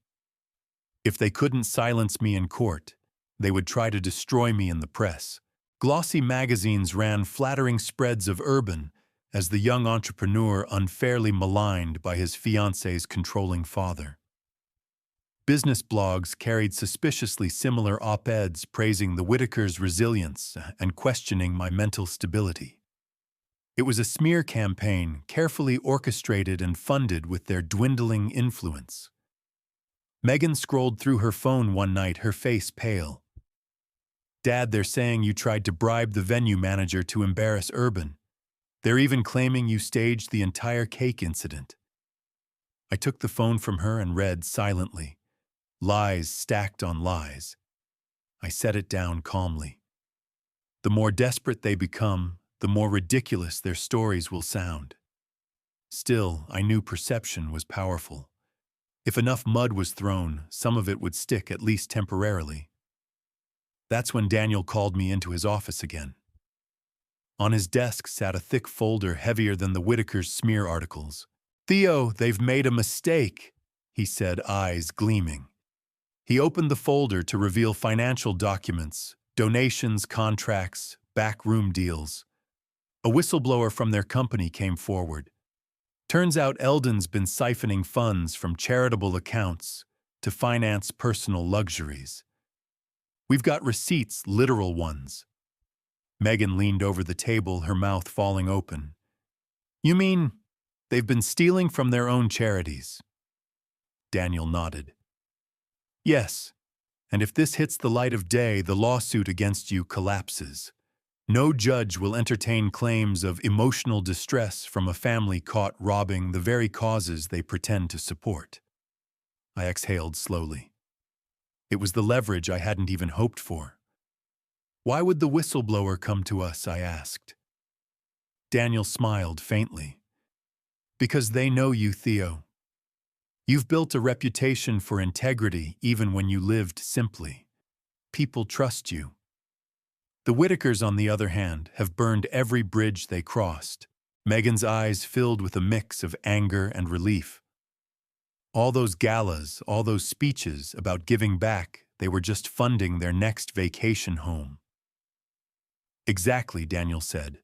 If they couldn't silence me in court, they would try to destroy me in the press. Glossy magazines ran flattering spreads of Urban as the young entrepreneur unfairly maligned by his fiancé's controlling father. Business blogs carried suspiciously similar op-eds praising the Whitakers' resilience and questioning my mental stability. It was a smear campaign, carefully orchestrated and funded with their dwindling influence. Megan scrolled through her phone one night, her face pale. "Dad, they're saying you tried to bribe the venue manager to embarrass Urban. They're even claiming you staged the entire cake incident." I took the phone from her and read silently. Lies stacked on lies. I set it down calmly. The more desperate they become, the more ridiculous their stories will sound. Still, I knew perception was powerful. If enough mud was thrown, some of it would stick, at least temporarily. That's when Daniel called me into his office again. On his desk sat a thick folder heavier than the Whitakers' smear articles. "Theo, they've made a mistake," he said, eyes gleaming. He opened the folder to reveal financial documents, donations, contracts, backroom deals. A whistleblower from their company came forward. Turns out Eldon's been siphoning funds from charitable accounts to finance personal luxuries. We've got receipts, literal ones. Megan leaned over the table, her mouth falling open. "You mean they've been stealing from their own charities?" Daniel nodded. "Yes, and if this hits the light of day, the lawsuit against you collapses. No judge will entertain claims of emotional distress from a family caught robbing the very causes they pretend to support." I exhaled slowly. It was the leverage I hadn't even hoped for. "Why would the whistleblower come to us?" I asked. Daniel smiled faintly. "Because they know you, Theo. You've built a reputation for integrity even when you lived simply. People trust you. The Whitakers, on the other hand, have burned every bridge they crossed." Megan's eyes filled with a mix of anger and relief. All those galas, all those speeches about giving back, they were just funding their next vacation home. "Exactly," Daniel said.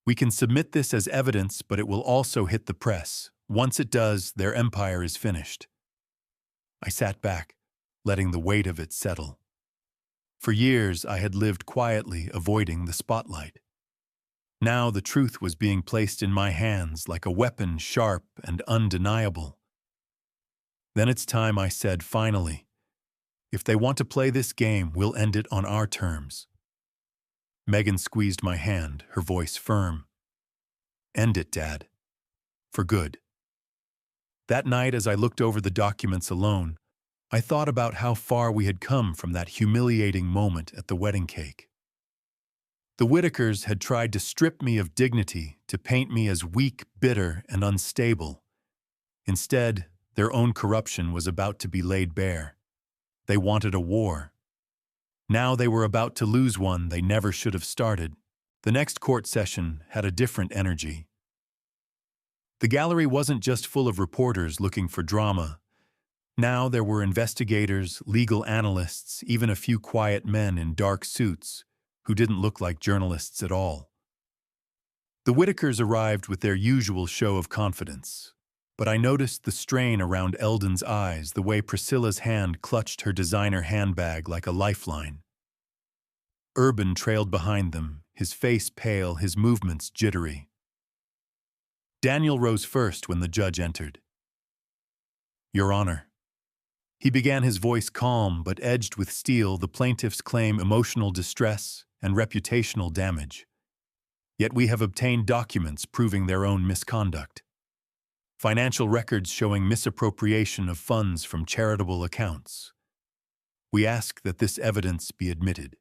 "We can submit this as evidence, but it will also hit the press. Once it does, their empire is finished." I sat back, letting the weight of it settle. For years, I had lived quietly, avoiding the spotlight. Now the truth was being placed in my hands like a weapon, sharp and undeniable. "Then it's time," I said finally. "If they want to play this game, we'll end it on our terms." Megan squeezed my hand, her voice firm. "End it, Dad. For good." That night, as I looked over the documents alone, I thought about how far we had come from that humiliating moment at the wedding cake. The Whitakers had tried to strip me of dignity, to paint me as weak, bitter, and unstable. Instead, their own corruption was about to be laid bare. They wanted a war. Now they were about to lose one they never should have started. The next court session had a different energy. The gallery wasn't just full of reporters looking for drama. Now there were investigators, legal analysts, even a few quiet men in dark suits who didn't look like journalists at all. The Whitakers arrived with their usual show of confidence, but I noticed the strain around Eldon's eyes, the way Priscilla's hand clutched her designer handbag like a lifeline. Urban trailed behind them, his face pale, his movements jittery. Daniel rose first when the judge entered. "Your Honor." He began, his voice calm but edged with steel. "The plaintiffs claim emotional distress and reputational damage. Yet we have obtained documents proving their own misconduct. Financial records showing misappropriation of funds from charitable accounts. We ask that this evidence be admitted."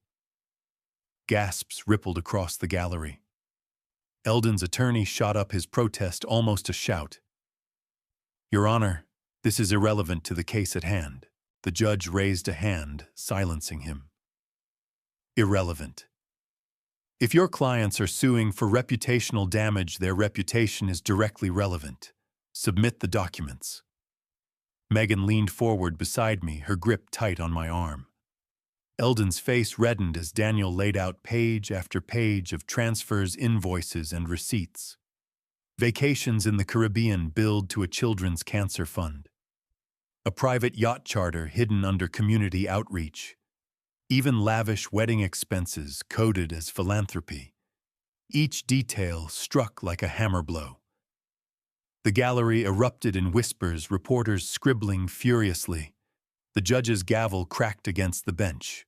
Gasps rippled across the gallery. Eldon's attorney shot up his protest, almost a shout. "Your Honor, this is irrelevant to the case at hand." The judge raised a hand, silencing him. "Irrelevant. If your clients are suing for reputational damage, their reputation is directly relevant. Submit the documents." Megan leaned forward beside me, her grip tight on my arm. Eldon's face reddened as Daniel laid out page after page of transfers, invoices, and receipts. Vacations in the Caribbean billed to a children's cancer fund. A private yacht charter hidden under community outreach. Even lavish wedding expenses coded as philanthropy. each detail struck like a hammer blow. The gallery erupted in whispers, reporters scribbling furiously. The judge's gavel cracked against the bench.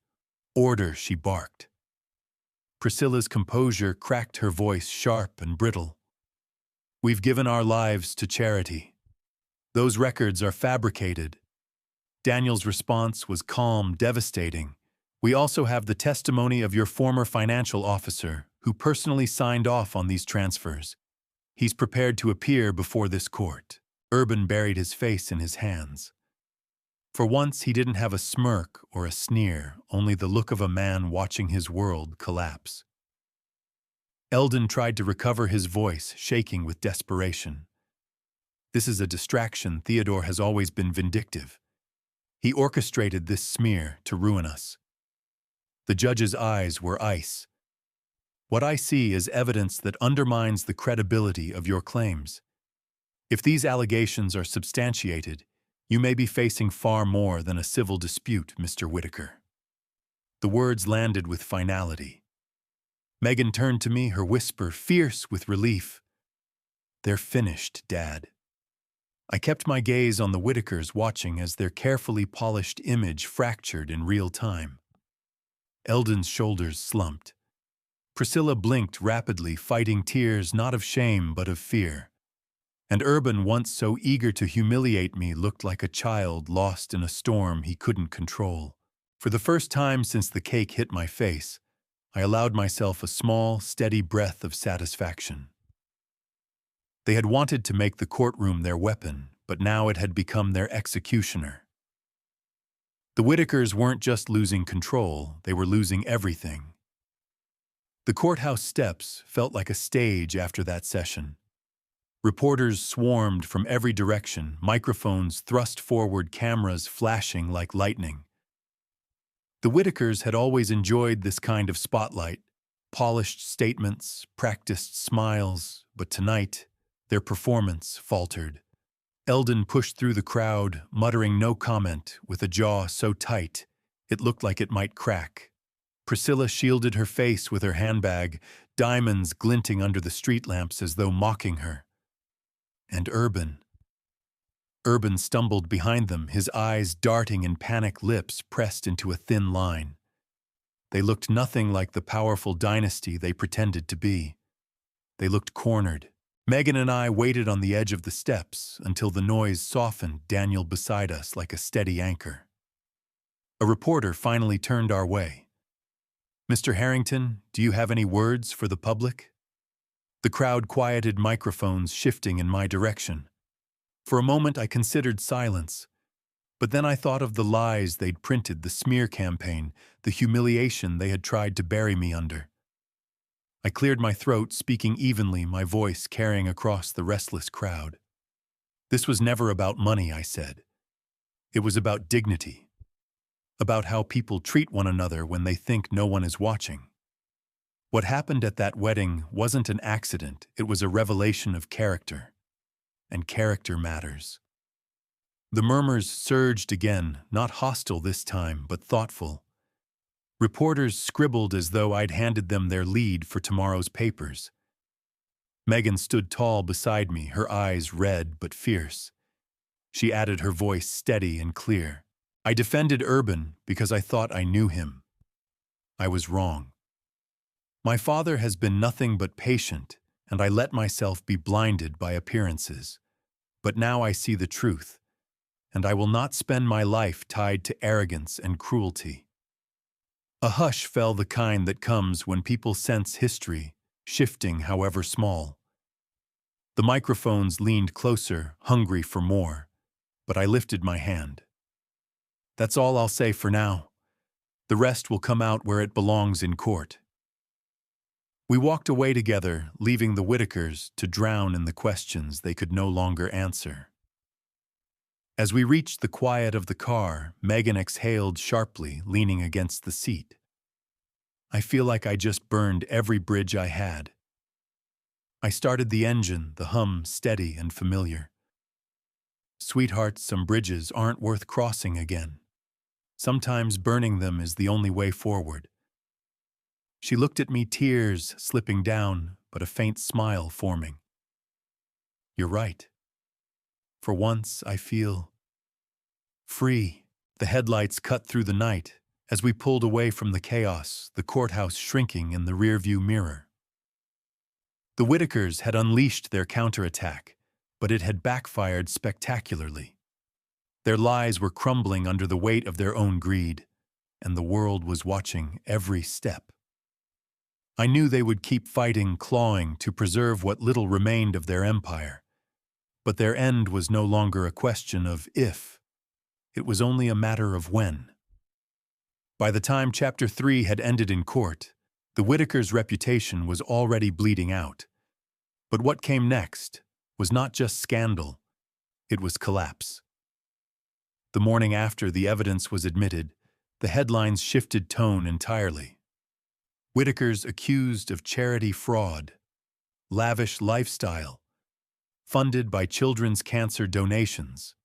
"Order," she barked. Priscilla's composure cracked, her voice sharp and brittle. "We've given our lives to charity. Those records are fabricated." Daniel's response was calm, devastating. "We also have the testimony of your former financial officer, who personally signed off on these transfers. He's prepared to appear before this court." Urban buried his face in his hands. For once, he didn't have a smirk or a sneer, only the look of a man watching his world collapse. Eldon tried to recover his voice, shaking with desperation. "This is a distraction. Theodore has always been vindictive. He orchestrated this smear to ruin us." The judge's eyes were ice. "What I see is evidence that undermines the credibility of your claims. If these allegations are substantiated, you may be facing far more than a civil dispute, Mr. Whitaker." The words landed with finality. Megan turned to me, her whisper fierce with relief. "They're finished, Dad." I kept my gaze on the Whitakers, watching as their carefully polished image fractured in real time. Eldon's shoulders slumped. Priscilla blinked rapidly, fighting tears not of shame but of fear. And Urban, once so eager to humiliate me, looked like a child lost in a storm he couldn't control. For the first time since the cake hit my face, I allowed myself a small, steady breath of satisfaction. They had wanted to make the courtroom their weapon, but now it had become their executioner. The Whitakers weren't just losing control, they were losing everything. The courthouse steps felt like a stage after that session. Reporters swarmed from every direction, microphones thrust forward, cameras flashing like lightning. The Whitakers had always enjoyed this kind of spotlight, polished statements, practiced smiles, but tonight, their performance faltered. Eldon pushed through the crowd, muttering no comment, with a jaw so tight it looked like it might crack. Priscilla shielded her face with her handbag, diamonds glinting under the street lamps as though mocking her. And Urban stumbled behind them, his eyes darting in panic, lips pressed into a thin line. They looked nothing like the powerful dynasty they pretended to be. They looked cornered. Megan and I waited on the edge of the steps until the noise softened, Daniel beside us like a steady anchor. A reporter finally turned our way. "Mr. Harrington, do you have any words for the public?" The crowd quieted, microphones shifting in my direction. For a moment I considered silence, but then I thought of the lies they'd printed, the smear campaign, the humiliation they had tried to bury me under. I cleared my throat, speaking evenly, my voice carrying across the restless crowd. "This was never about money," I said. "It was about dignity, about how people treat one another when they think no one is watching. What happened at that wedding wasn't an accident, it was a revelation of character. And character matters." The murmurs surged again, not hostile this time, but thoughtful. Reporters scribbled as though I'd handed them their lead for tomorrow's papers. Megan stood tall beside me, her eyes red but fierce. She added, her voice steady and clear. "I defended Urban because I thought I knew him. I was wrong. My father has been nothing but patient, and I let myself be blinded by appearances. But now I see the truth, and I will not spend my life tied to arrogance and cruelty." A hush fell, the kind that comes when people sense history, shifting however small. The microphones leaned closer, hungry for more, but I lifted my hand. "That's all I'll say for now. The rest will come out where it belongs, in court." We walked away together, leaving the Whitakers to drown in the questions they could no longer answer. As we reached the quiet of the car, Megan exhaled sharply, leaning against the seat. "I feel like I just burned every bridge I had." I started the engine, the hum steady and familiar. "Sweetheart, some bridges aren't worth crossing again. Sometimes burning them is the only way forward." She looked at me, tears slipping down, but a faint smile forming. You're right. For once, I feel free. The headlights cut through the night as we pulled away from the chaos, the courthouse shrinking in the rearview mirror. The Whitakers had unleashed their counterattack, but it had backfired spectacularly. Their lies were crumbling under the weight of their own greed, and the world was watching every step. I knew they would keep fighting, clawing to preserve what little remained of their empire. But their end was no longer a question of if. It was only a matter of when. By the time Chapter 3 had ended in court, the Whitakers' reputation was already bleeding out. But what came next was not just scandal, it was collapse. The morning after the evidence was admitted, the headlines shifted tone entirely. Whitakers accused of charity fraud, lavish lifestyle, funded by children's cancer donations.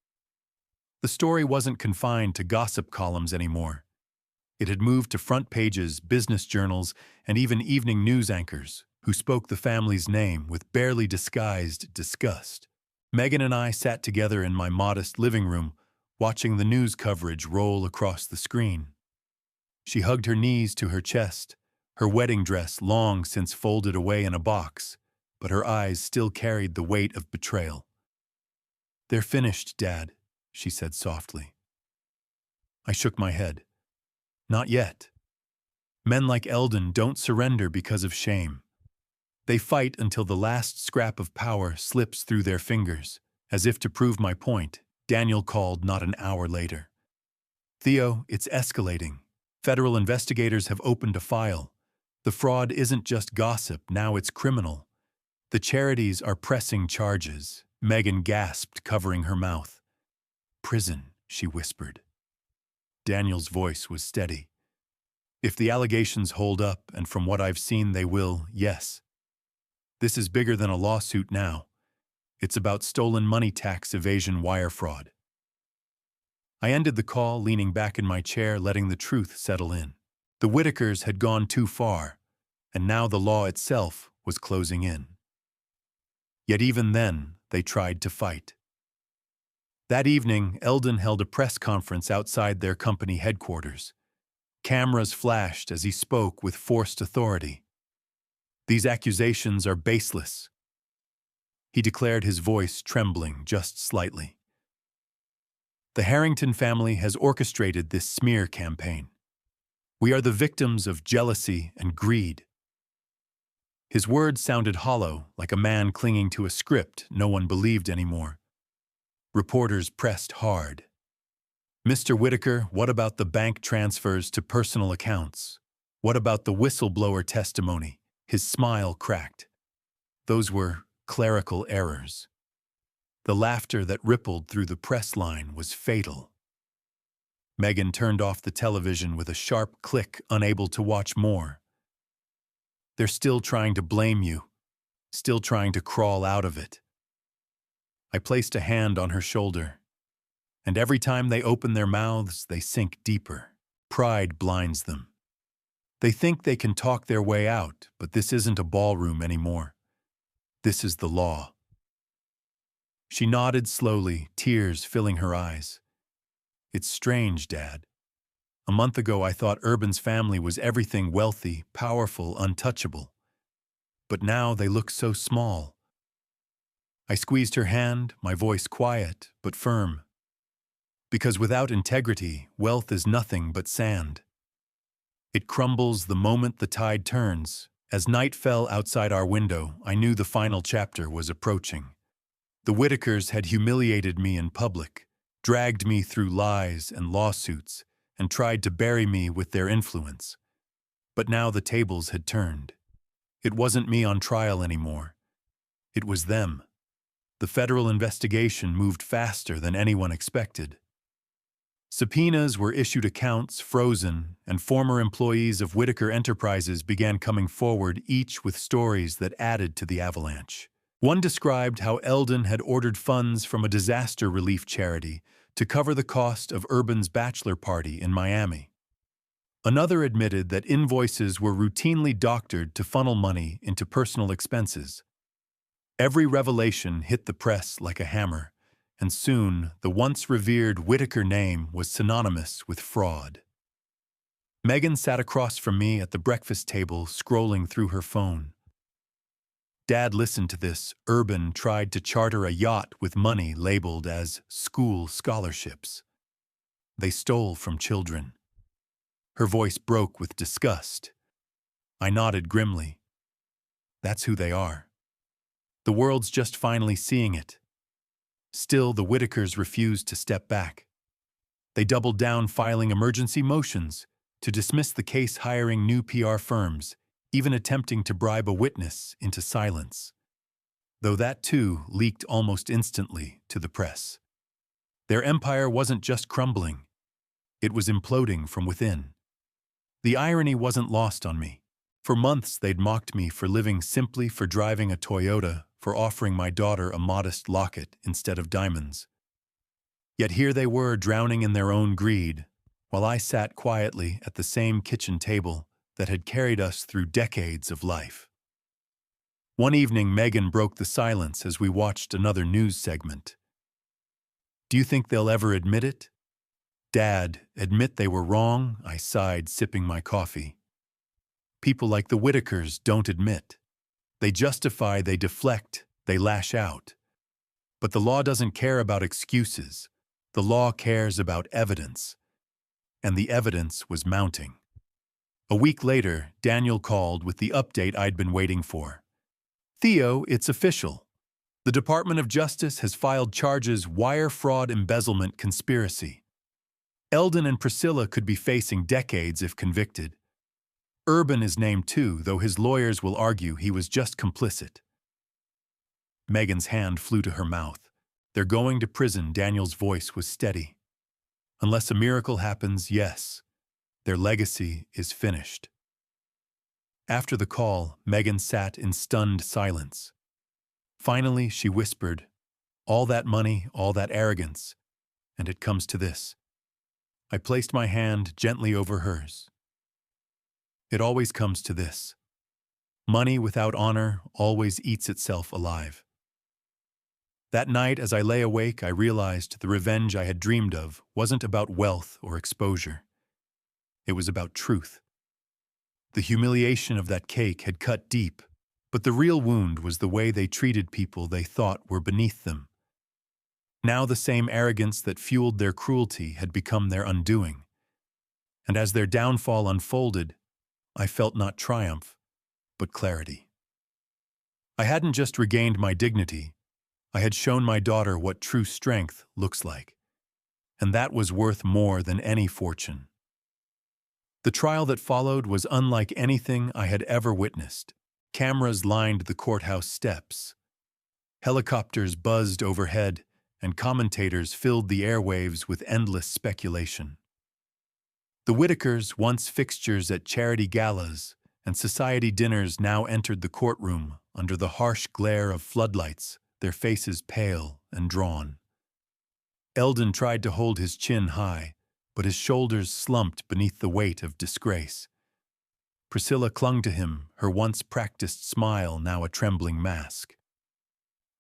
The story wasn't confined to gossip columns anymore. It had moved to front pages, business journals, and even evening news anchors who spoke the family's name with barely disguised disgust. Megan and I sat together in my modest living room, watching the news coverage roll across the screen. She hugged her knees to her chest, her wedding dress long since folded away in a box, but her eyes still carried the weight of betrayal. "They're finished, Dad," she said softly. I shook my head. Not yet. Men like Eldon don't surrender because of shame. They fight until the last scrap of power slips through their fingers. As if to prove my point, Daniel called not an hour later. "Theo, it's escalating. Federal investigators have opened a file. The fraud isn't just gossip, now it's criminal. The charities are pressing charges." Megan gasped, covering her mouth. "Prison," she whispered. Daniel's voice was steady. "If the allegations hold up, and from what I've seen they will, yes. This is bigger than a lawsuit now. It's about stolen money, tax evasion, wire fraud." I ended the call, leaning back in my chair, letting the truth settle in. The Whitakers had gone too far, and now the law itself was closing in. Yet even then, they tried to fight. That evening, Eldon held a press conference outside their company headquarters. Cameras flashed as he spoke with forced authority. "These accusations are baseless," he declared, his voice trembling just slightly. "The Harrington family has orchestrated this smear campaign. We are the victims of jealousy and greed." His words sounded hollow, like a man clinging to a script no one believed anymore. Reporters pressed hard. "Mr. Whitaker, what about the bank transfers to personal accounts? What about the whistleblower testimony?" His smile cracked. "Those were clerical errors." The laughter that rippled through the press line was fatal. Megan turned off the television with a sharp click, unable to watch more. "They're still trying to blame you, still trying to crawl out of it." I placed a hand on her shoulder. "And every time they open their mouths, they sink deeper. Pride blinds them. They think they can talk their way out, but this isn't a ballroom anymore. This is the law." She nodded slowly, tears filling her eyes. "It's strange, Dad. A month ago I thought Urban's family was everything wealthy, powerful, untouchable. But now they look so small." I squeezed her hand, my voice quiet but firm. "Because without integrity, wealth is nothing but sand. It crumbles the moment the tide turns." As night fell outside our window, I knew the final chapter was approaching. The Whitakers had humiliated me in public, dragged me through lies and lawsuits, and tried to bury me with their influence. But now the tables had turned. It wasn't me on trial anymore. It was them. The federal investigation moved faster than anyone expected. Subpoenas were issued, accounts frozen, and former employees of Whitaker Enterprises began coming forward, each with stories that added to the avalanche. One described how Eldon had ordered funds from a disaster relief charity to cover the cost of Urban's bachelor party in Miami. Another admitted that invoices were routinely doctored to funnel money into personal expenses. Every revelation hit the press like a hammer, and soon the once revered Whitaker name was synonymous with fraud. Megan sat across from me at the breakfast table, scrolling through her phone. Dad listened to this. Urban tried to charter a yacht with money labeled as school scholarships. They stole from children. Her voice broke with disgust. I nodded grimly. That's who they are. The world's just finally seeing it. Still, the Whitakers refused to step back. They doubled down, filing emergency motions to dismiss the case, hiring new PR firms, even attempting to bribe a witness into silence. Though that too leaked almost instantly to the press. Their empire wasn't just crumbling, it was imploding from within. The irony wasn't lost on me. For months they'd mocked me for living simply, for driving a Toyota, for offering my daughter a modest locket instead of diamonds. Yet here they were, drowning in their own greed, while I sat quietly at the same kitchen table that had carried us through decades of life. One evening, Megan broke the silence as we watched another news segment. Do you think they'll ever admit it? Dad, admit they were wrong? I sighed, sipping my coffee. People like the Whitakers don't admit. They justify, they deflect, they lash out. But the law doesn't care about excuses. The law cares about evidence. And the evidence was mounting. A week later, Daniel called with the update I'd been waiting for. Theo, it's official. The Department of Justice has filed charges: wire fraud, embezzlement, conspiracy. Eldon and Priscilla could be facing decades if convicted. Urban is named too, though his lawyers will argue he was just complicit. Megan's hand flew to her mouth. They're going to prison. Daniel's voice was steady. Unless a miracle happens, yes. Their legacy is finished. After the call, Megan sat in stunned silence. Finally, she whispered, all that money, all that arrogance, and it comes to this. I placed my hand gently over hers. It always comes to this. Money without honor always eats itself alive. That night, as I lay awake, I realized the revenge I had dreamed of wasn't about wealth or exposure. It was about truth. The humiliation of that cake had cut deep, but the real wound was the way they treated people they thought were beneath them. Now the same arrogance that fueled their cruelty had become their undoing. And as their downfall unfolded, I felt not triumph, but clarity. I hadn't just regained my dignity, I had shown my daughter what true strength looks like. And that was worth more than any fortune. The trial that followed was unlike anything I had ever witnessed. Cameras lined the courthouse steps. Helicopters buzzed overhead, and commentators filled the airwaves with endless speculation. The Whitakers, once fixtures at charity galas and society dinners, now entered the courtroom under the harsh glare of floodlights, their faces pale and drawn. Eldon tried to hold his chin high, but his shoulders slumped beneath the weight of disgrace. Priscilla clung to him, her once practiced smile now a trembling mask.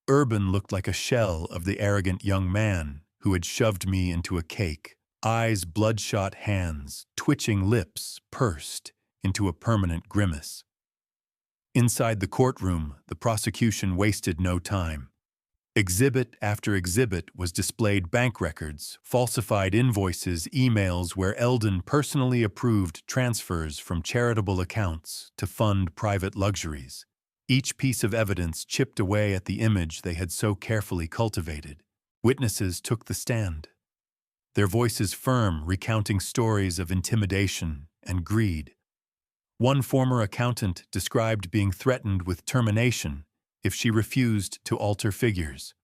Urban looked like a shell of the arrogant young man who had shoved me into a cake, eyes bloodshot, hands, twitching lips pursed into a permanent grimace. Inside the courtroom, the prosecution wasted no time. Exhibit after exhibit was displayed: bank records, falsified invoices, emails where Eldon personally approved transfers from charitable accounts to fund private luxuries. Each piece of evidence chipped away at the image they had so carefully cultivated. Witnesses took the stand, their voices firm, recounting stories of intimidation and greed. One former accountant described being threatened with termination if she refused to alter figures.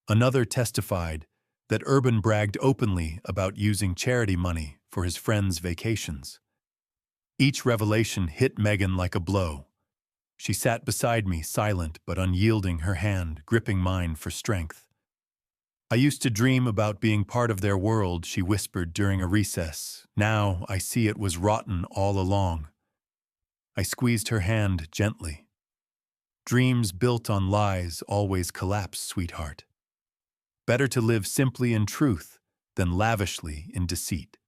Another testified that Urban bragged openly about using charity money for his friends' vacations. Each revelation hit Megan like a blow. She sat beside me, silent but unyielding, her hand gripping mine for strength. I used to dream about being part of their world, she whispered during a recess. Now I see it was rotten all along. I squeezed her hand gently. Dreams built on lies always collapse, sweetheart. Better to live simply in truth than lavishly in deceit.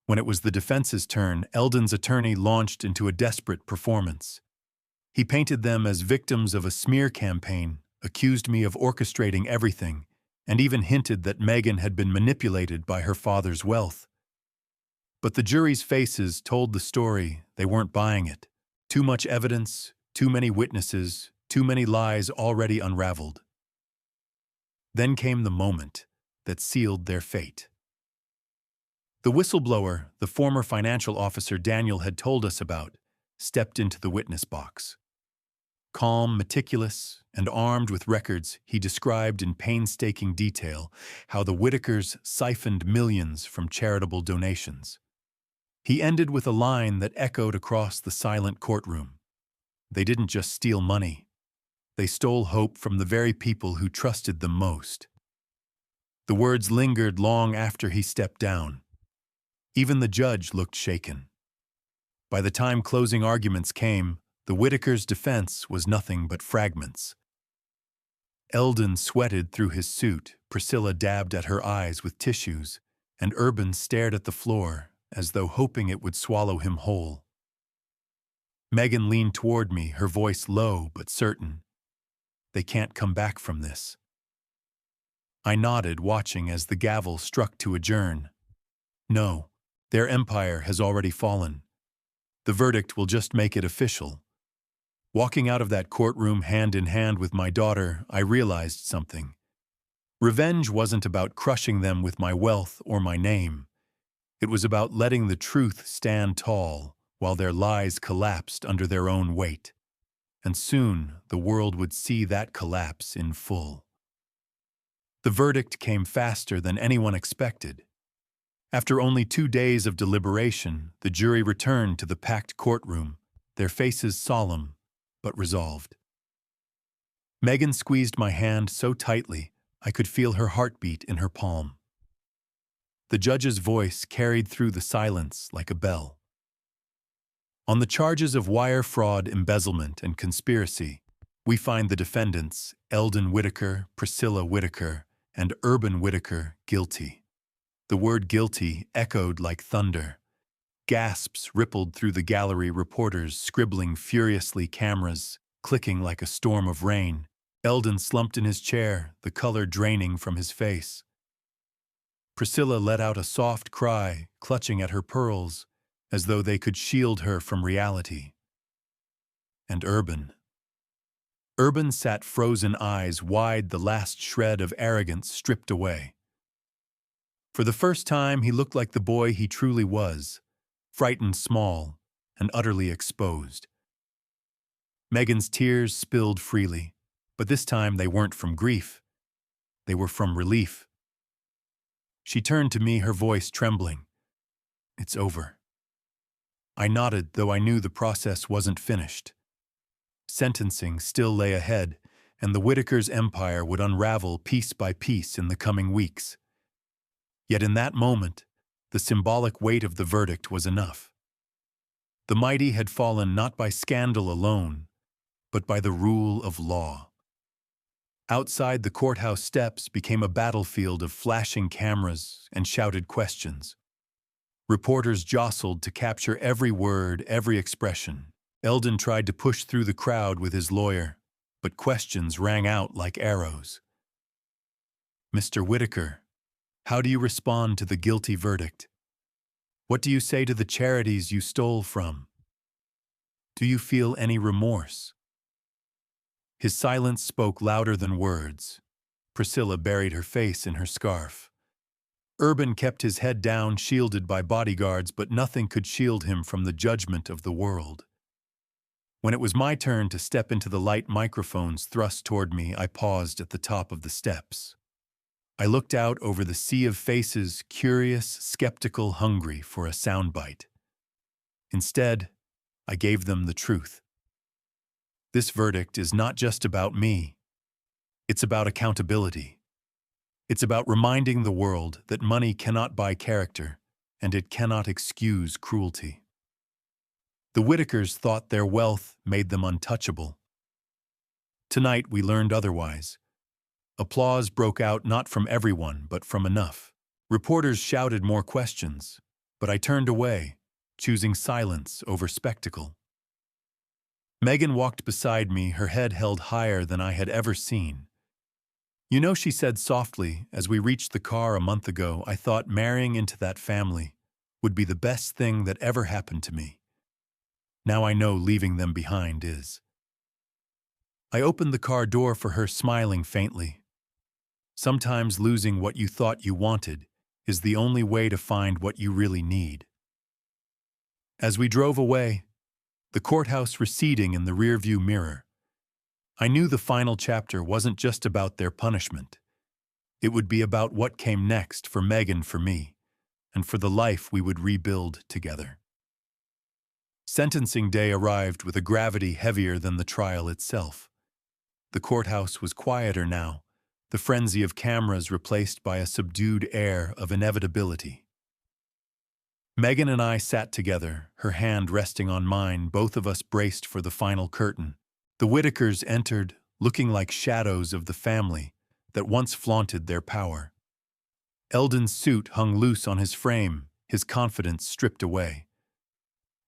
When it was the defense's turn, Eldon's attorney launched into a desperate performance. He painted them as victims of a smear campaign, accused me of orchestrating everything, and even hinted that Megan had been manipulated by her father's wealth. But the jury's faces told the story. They weren't buying it. Too much evidence, too many witnesses, too many lies already unraveled. Then came the moment that sealed their fate. The whistleblower, the former financial officer Daniel had told us about, stepped into the witness box. Calm, meticulous, and armed with records, he described in painstaking detail how the Whitakers siphoned millions from charitable donations. He ended with a line that echoed across the silent courtroom. They didn't just steal money. They stole hope from the very people who trusted them most. The words lingered long after he stepped down. Even the judge looked shaken. By the time closing arguments came, the Whitakers' defense was nothing but fragments. Eldon sweated through his suit, Priscilla dabbed at her eyes with tissues, and Urban stared at the floor as though hoping it would swallow him whole. Megan leaned toward me, her voice low but certain. They can't come back from this. I nodded, watching as the gavel struck to adjourn. No, their empire has already fallen. The verdict will just make it official. Walking out of that courtroom hand in hand with my daughter, I realized something. Revenge wasn't about crushing them with my wealth or my name. It was about letting the truth stand tall while their lies collapsed under their own weight. And soon the world would see that collapse in full. The verdict came faster than anyone expected. After only 2 days of deliberation, the jury returned to the packed courtroom, their faces solemn but resolved. Megan squeezed my hand so tightly I could feel her heartbeat in her palm. The judge's voice carried through the silence like a bell. On the charges of wire fraud, embezzlement, and conspiracy, we find the defendants, Eldon Whitaker, Priscilla Whitaker, and Urban Whitaker, guilty. The word guilty echoed like thunder. Gasps rippled through the gallery, reporters scribbling furiously, cameras clicking like a storm of rain. Eldon slumped in his chair, the color draining from his face. Priscilla let out a soft cry, clutching at her pearls, as though they could shield her from reality. And Urban sat frozen, eyes wide, the last shred of arrogance stripped away. For the first time, he looked like the boy he truly was, frightened, small, and utterly exposed. Megan's tears spilled freely, but this time they weren't from grief. They were from relief. She turned to me, her voice trembling. "It's over." I nodded, though I knew the process wasn't finished. Sentencing still lay ahead, and the Whitakers' empire would unravel piece by piece in the coming weeks. Yet in that moment, the symbolic weight of the verdict was enough. The mighty had fallen not by scandal alone, but by the rule of law. Outside, the courthouse steps became a battlefield of flashing cameras and shouted questions. Reporters jostled to capture every word, every expression. Eldon tried to push through the crowd with his lawyer, but questions rang out like arrows. "Mr. Whitaker, how do you respond to the guilty verdict? What do you say to the charities you stole from? Do you feel any remorse?" His silence spoke louder than words. Priscilla buried her face in her scarf. Urban kept his head down, shielded by bodyguards, but nothing could shield him from the judgment of the world. When it was my turn to step into the light microphones thrust toward me, I paused at the top of the steps. I looked out over the sea of faces, curious, skeptical, hungry for a soundbite. Instead, I gave them the truth. This verdict is not just about me. It's about accountability. It's about reminding the world that money cannot buy character, and it cannot excuse cruelty. The Whitakers thought their wealth made them untouchable. Tonight we learned otherwise. Applause broke out not from everyone, but from enough. Reporters shouted more questions, but I turned away, choosing silence over spectacle. Megan walked beside me, her head held higher than I had ever seen. You know, she said softly, as we reached the car a month ago, I thought marrying into that family would be the best thing that ever happened to me. Now I know leaving them behind is. I opened the car door for her, smiling faintly. Sometimes losing what you thought you wanted is the only way to find what you really need. As we drove away, the courthouse receding in the rearview mirror, I knew the final chapter wasn't just about their punishment. It would be about what came next for Megan, for me, and for the life we would rebuild together. Sentencing day arrived with a gravity heavier than the trial itself. The courthouse was quieter now, the frenzy of cameras replaced by a subdued air of inevitability. Megan and I sat together, her hand resting on mine, both of us braced for the final curtain. The Whitakers entered, looking like shadows of the family that once flaunted their power. Eldon's suit hung loose on his frame, his confidence stripped away.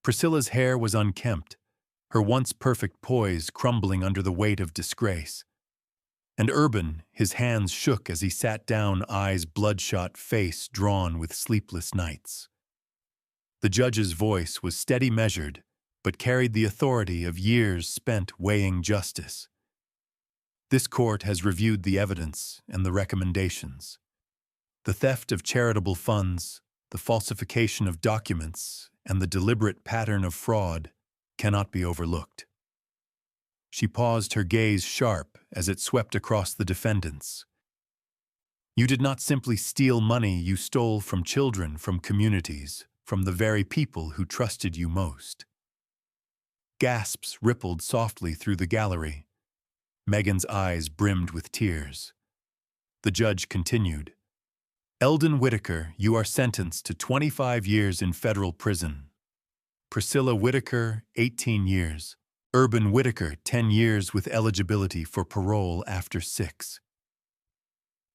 Priscilla's hair was unkempt, her once perfect poise crumbling under the weight of disgrace. And Urban, his hands shook as he sat down, eyes bloodshot, face drawn with sleepless nights. The judge's voice was steady, measured, but carried the authority of years spent weighing justice. This court has reviewed the evidence and the recommendations. The theft of charitable funds, the falsification of documents, and the deliberate pattern of fraud cannot be overlooked. She paused, her gaze sharp as it swept across the defendants. You did not simply steal money, you stole from children, from communities, from the very people who trusted you most. Gasps rippled softly through the gallery. Megan's eyes brimmed with tears. The judge continued. Eldon Whitaker, you are sentenced to 25 years in federal prison. Priscilla Whitaker, 18 years. Urban Whitaker, 10 years with eligibility for parole after 6.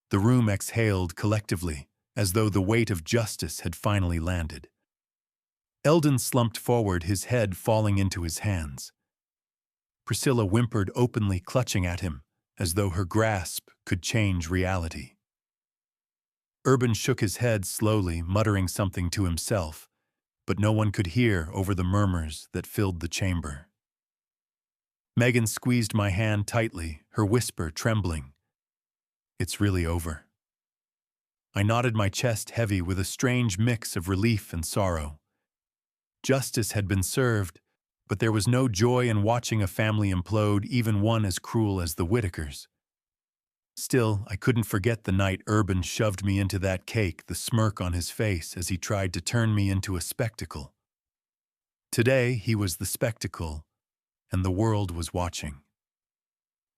The room exhaled collectively, as though the weight of justice had finally landed. Eldon slumped forward, his head falling into his hands. Priscilla whimpered openly, clutching at him, as though her grasp could change reality. Urban shook his head slowly, muttering something to himself, but no one could hear over the murmurs that filled the chamber. Megan squeezed my hand tightly, her whisper trembling. It's really over. I nodded, my chest heavy with a strange mix of relief and sorrow. Justice had been served, but there was no joy in watching a family implode, even one as cruel as the Whitakers. Still, I couldn't forget the night Urban shoved me into that cake, the smirk on his face as he tried to turn me into a spectacle. Today, he was the spectacle, and the world was watching.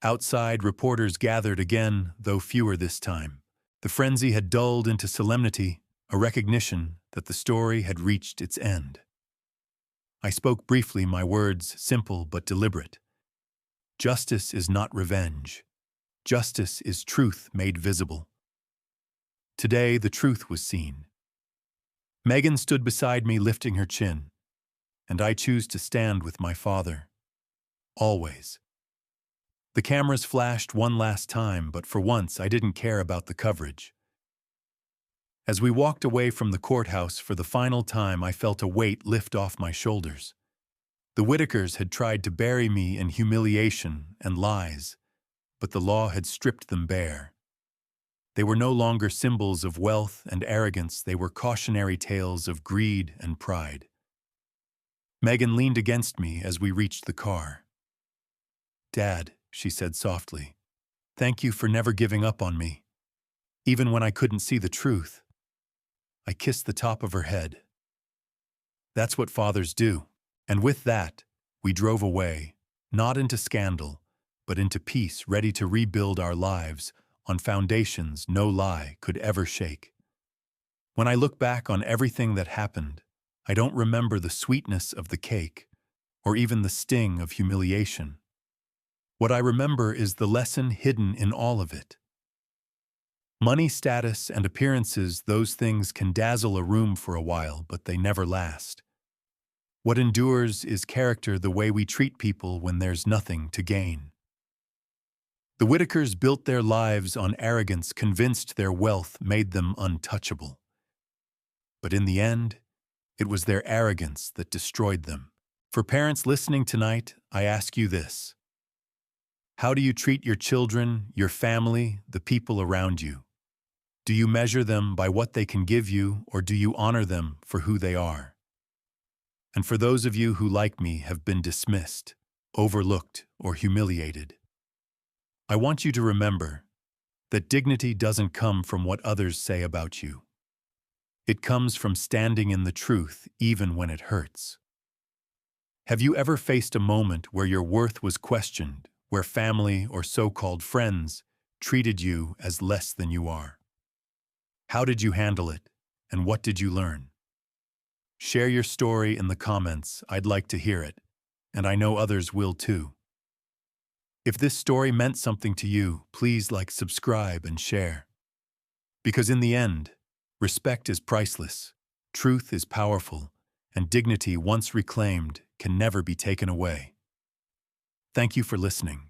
Outside, reporters gathered again, though fewer this time. The frenzy had dulled into solemnity, a recognition that the story had reached its end. I spoke briefly, my words simple but deliberate. Justice is not revenge. Justice is truth made visible. Today, the truth was seen. Megan stood beside me, lifting her chin, and I choose to stand with my father. Always. The cameras flashed one last time, but for once I didn't care about the coverage. As we walked away from the courthouse for the final time, I felt a weight lift off my shoulders. The Whitakers had tried to bury me in humiliation and lies, but the law had stripped them bare. They were no longer symbols of wealth and arrogance, they were cautionary tales of greed and pride. Megan leaned against me as we reached the car. Dad, she said softly, thank you for never giving up on me, even when I couldn't see the truth. I kissed the top of her head. That's what fathers do. And with that, we drove away, not into scandal, but into peace, ready to rebuild our lives on foundations no lie could ever shake. When I look back on everything that happened, I don't remember the sweetness of the cake, or even the sting of humiliation. What I remember is the lesson hidden in all of it. Money, status, and appearances, those things can dazzle a room for a while, but they never last. What endures is character, the way we treat people when there's nothing to gain. The Whitakers built their lives on arrogance, convinced their wealth made them untouchable. But in the end, it was their arrogance that destroyed them. For parents listening tonight, I ask you this. How do you treat your children, your family, the people around you? Do you measure them by what they can give you, or do you honor them for who they are? And for those of you who, like me, have been dismissed, overlooked, or humiliated, I want you to remember that dignity doesn't come from what others say about you. It comes from standing in the truth even when it hurts. Have you ever faced a moment where your worth was questioned, where family or so-called friends treated you as less than you are? How did you handle it, and what did you learn? Share your story in the comments. I'd like to hear it, and I know others will too. If this story meant something to you, please like, subscribe, and share. Because in the end, respect is priceless, truth is powerful, and dignity once reclaimed can never be taken away. Thank you for listening.